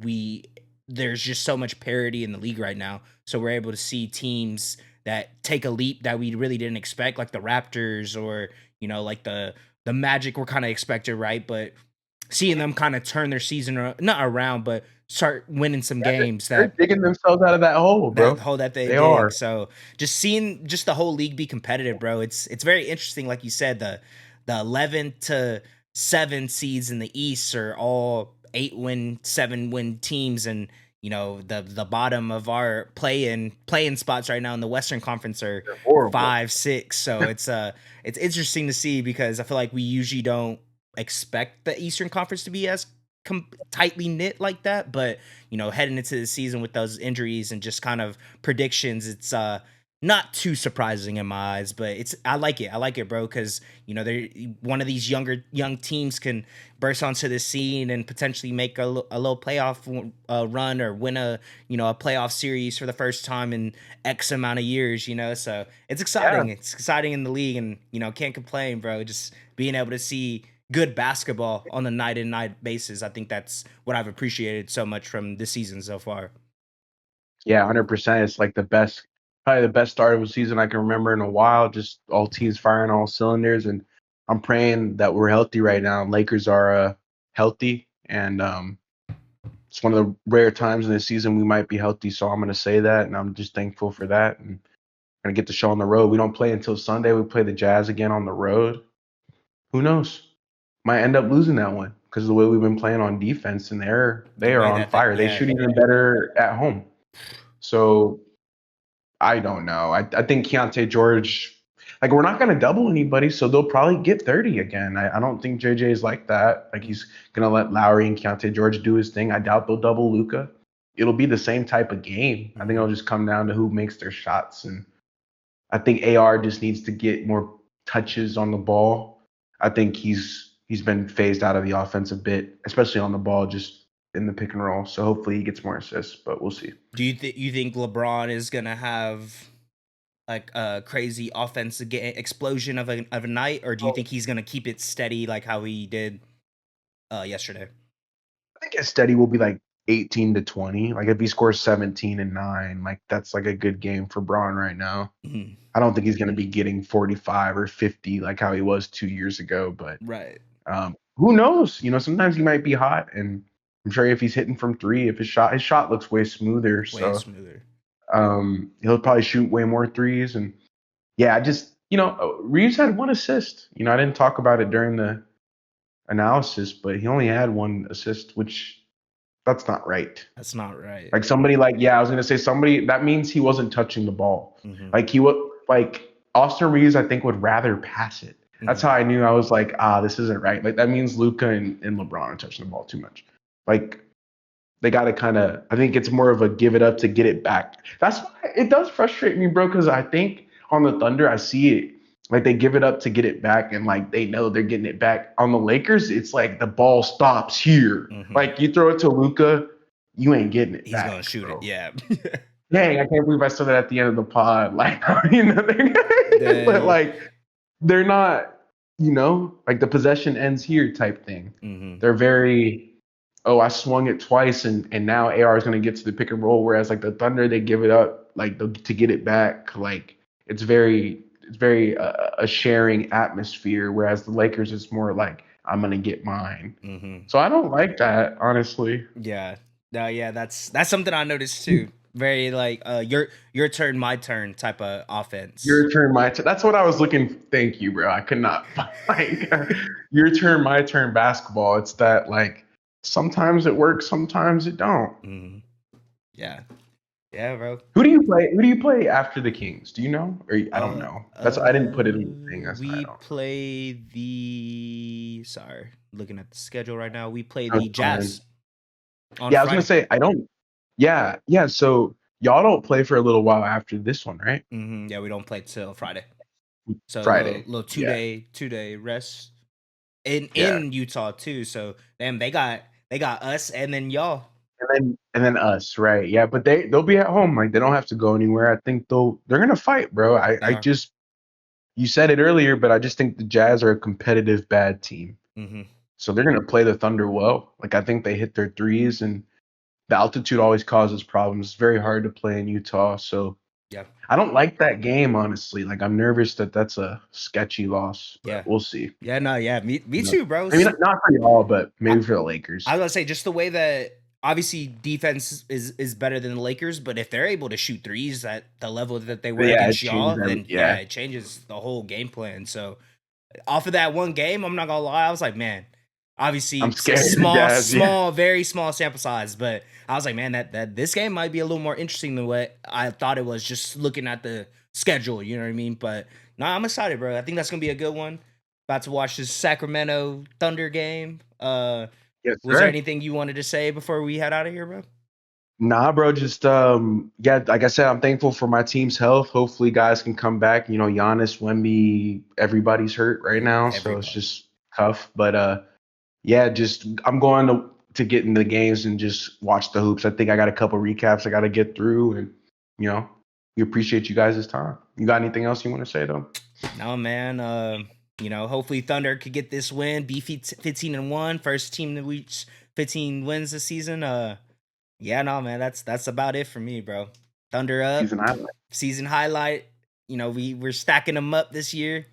we there's just so much parity in the league right now. So we're able to see teams that take a leap that we really didn't expect, like the Raptors or like the Magic were kind of expected, right? But seeing them kind of turn their season not around, but start winning some Yeah, games they're that digging themselves out of that hole, that bro. hole that they They dig. are. So just seeing just the whole league be competitive, bro. It's very interesting. Like you said, the 11 to 7 seeds in the East are all 8-win, 7-win teams, and the bottom of our playing spots right now in the Western Conference are They're horrible. 5, 6. So it's interesting to see because I feel like we usually don't expect the Eastern Conference to be as tightly knit like that, but heading into the season with those injuries and just kind of predictions, it's not too surprising in my eyes, but I like it. I like it, bro, because they one of these young teams can burst onto the scene and potentially make a little playoff run or win a playoff series for the first time in X amount of years. So it's Yeah. exciting. It's exciting in the league, and can't complain, bro. Just being able to see good basketball on a night in night basis. I think that's what I've appreciated so much from this season so far. Yeah, 100%. It's like probably the best start of a season I can remember in a while. Just all teams firing all cylinders, and I'm praying that we're healthy right now. Lakers are healthy, and it's one of the rare times in the season we might be healthy. So I'm gonna say that, and I'm just thankful for that. And gonna get the show on the road. We don't play until Sunday. We play the Jazz again on the road. Who knows? Might end up losing that one because of the way we've been playing on defense, and they The are way on that they, fire. They yeah, shoot even better at home. So I don't know. I think Keontae George, like, we're not going to double anybody, so they'll probably get 30 again. I don't think JJ is like that. Like, he's going to let Lowry and Keontae George do his thing. I doubt they'll double Luca. It'll be the same type of game. I think mm-hmm. it'll just come down to who makes their shots. And I think AR just needs to get more touches on the ball. I think he's been phased out of the offense a bit, especially on the ball, just in the pick and roll. So hopefully he gets more assists, but we'll see. You think LeBron is gonna have like a crazy offensive explosion of a night, or do you think he's gonna keep it steady like how he did yesterday? I think his steady will be like 18 to 20. Like, if he scores 17 and 9, like, that's like a good game for Braun right now. Mhm. I don't think he's going to be getting 45 or 50 like how he was 2 years ago, but Right, who knows? Sometimes he might be hot, and I'm sure if he's hitting from three, if his shot looks way smoother, way so smoother. he'll probably shoot way more threes. And yeah, I just Reeves had one assist. I didn't talk about it during the analysis, but he only had one assist, which that's not right. That's not right. Like, somebody, like, yeah, I was gonna say somebody that means he wasn't touching the ball. Mm-hmm. Like, he would, like, Austin Reeves, I think, would rather pass it. That's Mm-hmm. how I knew. I was like, this isn't right. Like, that means Luca and LeBron are touching the ball too much. Like, they got to kind of, I think it's more of a give it up to get it back. That's why it does frustrate me, bro, because I think on the Thunder, I see it. Like, they give it up to get it back, and like they know they're getting it back. On the Lakers, it's like the ball stops here. Mm-hmm. Like, you throw it to Luca, you ain't getting it He's gonna back, shoot it. bro. Yeah. Dang, I can't believe I said that at the end of the pod. Like, but the, like, they're not, like, the possession ends here type thing. mm-hmm. They're very, oh, I swung it twice, and now AR is going to get to the pick and roll. Whereas, like, the Thunder, they give it up, like, to get it back. Like, it's very, it's very a sharing atmosphere, whereas the Lakers is more like I'm gonna get mine. Mm-hmm. So I don't like that, honestly. Yeah. No, yeah, that's something I noticed too. Very like your turn, my turn type of offense. Your turn, my turn. That's what I was looking. Thank you, bro. I could not find your turn, my turn basketball. It's that like sometimes it works, sometimes it don't. Mm-hmm. Yeah. Yeah, bro. Who do you play? Who do you play after the Kings? Do you know? Or I don't Uh, know. That's I didn't put it in the thing. That's why I we don't. play the. Sorry, looking at the schedule right now. We play That's the fine. Jazz on Yeah, I was gonna Friday. say I don't. Yeah, yeah. So y'all don't play for a little while after this one, right? Yeah, we don't play till Friday. So a little Friday. little Yeah, 2 day rest yeah. in Utah too. So damn, they got us and then y'all. And then us, right? Yeah, but they'll be at home. Like they don't have to go anywhere. I think they're gonna fight, bro. I They I are. just you said it earlier, but I just think the Jazz are a competitive bad team. Mm-hmm. So they're gonna play the Thunder well. Like I think they hit their threes, and the altitude always causes problems. It's very hard to play in Utah. So Yeah. I don't like that game, honestly. Like I'm nervous that that's a sketchy loss, but Yeah. we'll see. Yeah. No. Yeah. Me You know? too, bro. I mean, not for y'all, but maybe for the I Lakers. was gonna say just the way that obviously defense is better than the Lakers, but if they're able to shoot threes at the level that they were Yeah, it against changes y'all, every. then yeah, Yeah, it changes the whole game plan. So off of that one game, I'm not gonna lie, I was like, man, obviously I'm scared of the small, Jazz. Yeah, small, very small sample size, but I was like, man, that this game might be a little more interesting than what I thought it was just looking at the schedule. You know what I mean? But no, I'm excited, bro. I think that's gonna be a good one. About to watch this Sacramento Thunder game. yes, Was there sir. anything you wanted to say before we head out of here, bro? Nah, bro. Just yeah. Like I said, I'm thankful for my team's health. Hopefully, guys can come back. You know, Giannis, Wemby, everybody's hurt right now, so it's Everybody. just tough. But yeah, just I'm going to get in the games and just watch the hoops. I think I got a couple recaps I got to get through, and you know, we appreciate you guys' time. You got anything else you want to say though? No, man. Hopefully Thunder could get this win, be 15-1, first team to reach 15 wins this season. Yeah, no, man. That's about it for me, bro. Thunder up, Season highlight. season highlight. We're stacking them up this year.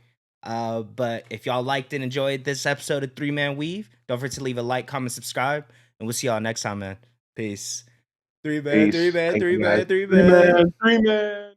But if y'all liked and enjoyed this episode of 3-Man Weave, don't forget to leave a like, comment, subscribe, and we'll see y'all next time, man. Peace. Three man, three Peace. man, Thank three you guys. man, three Three man. man. Three man.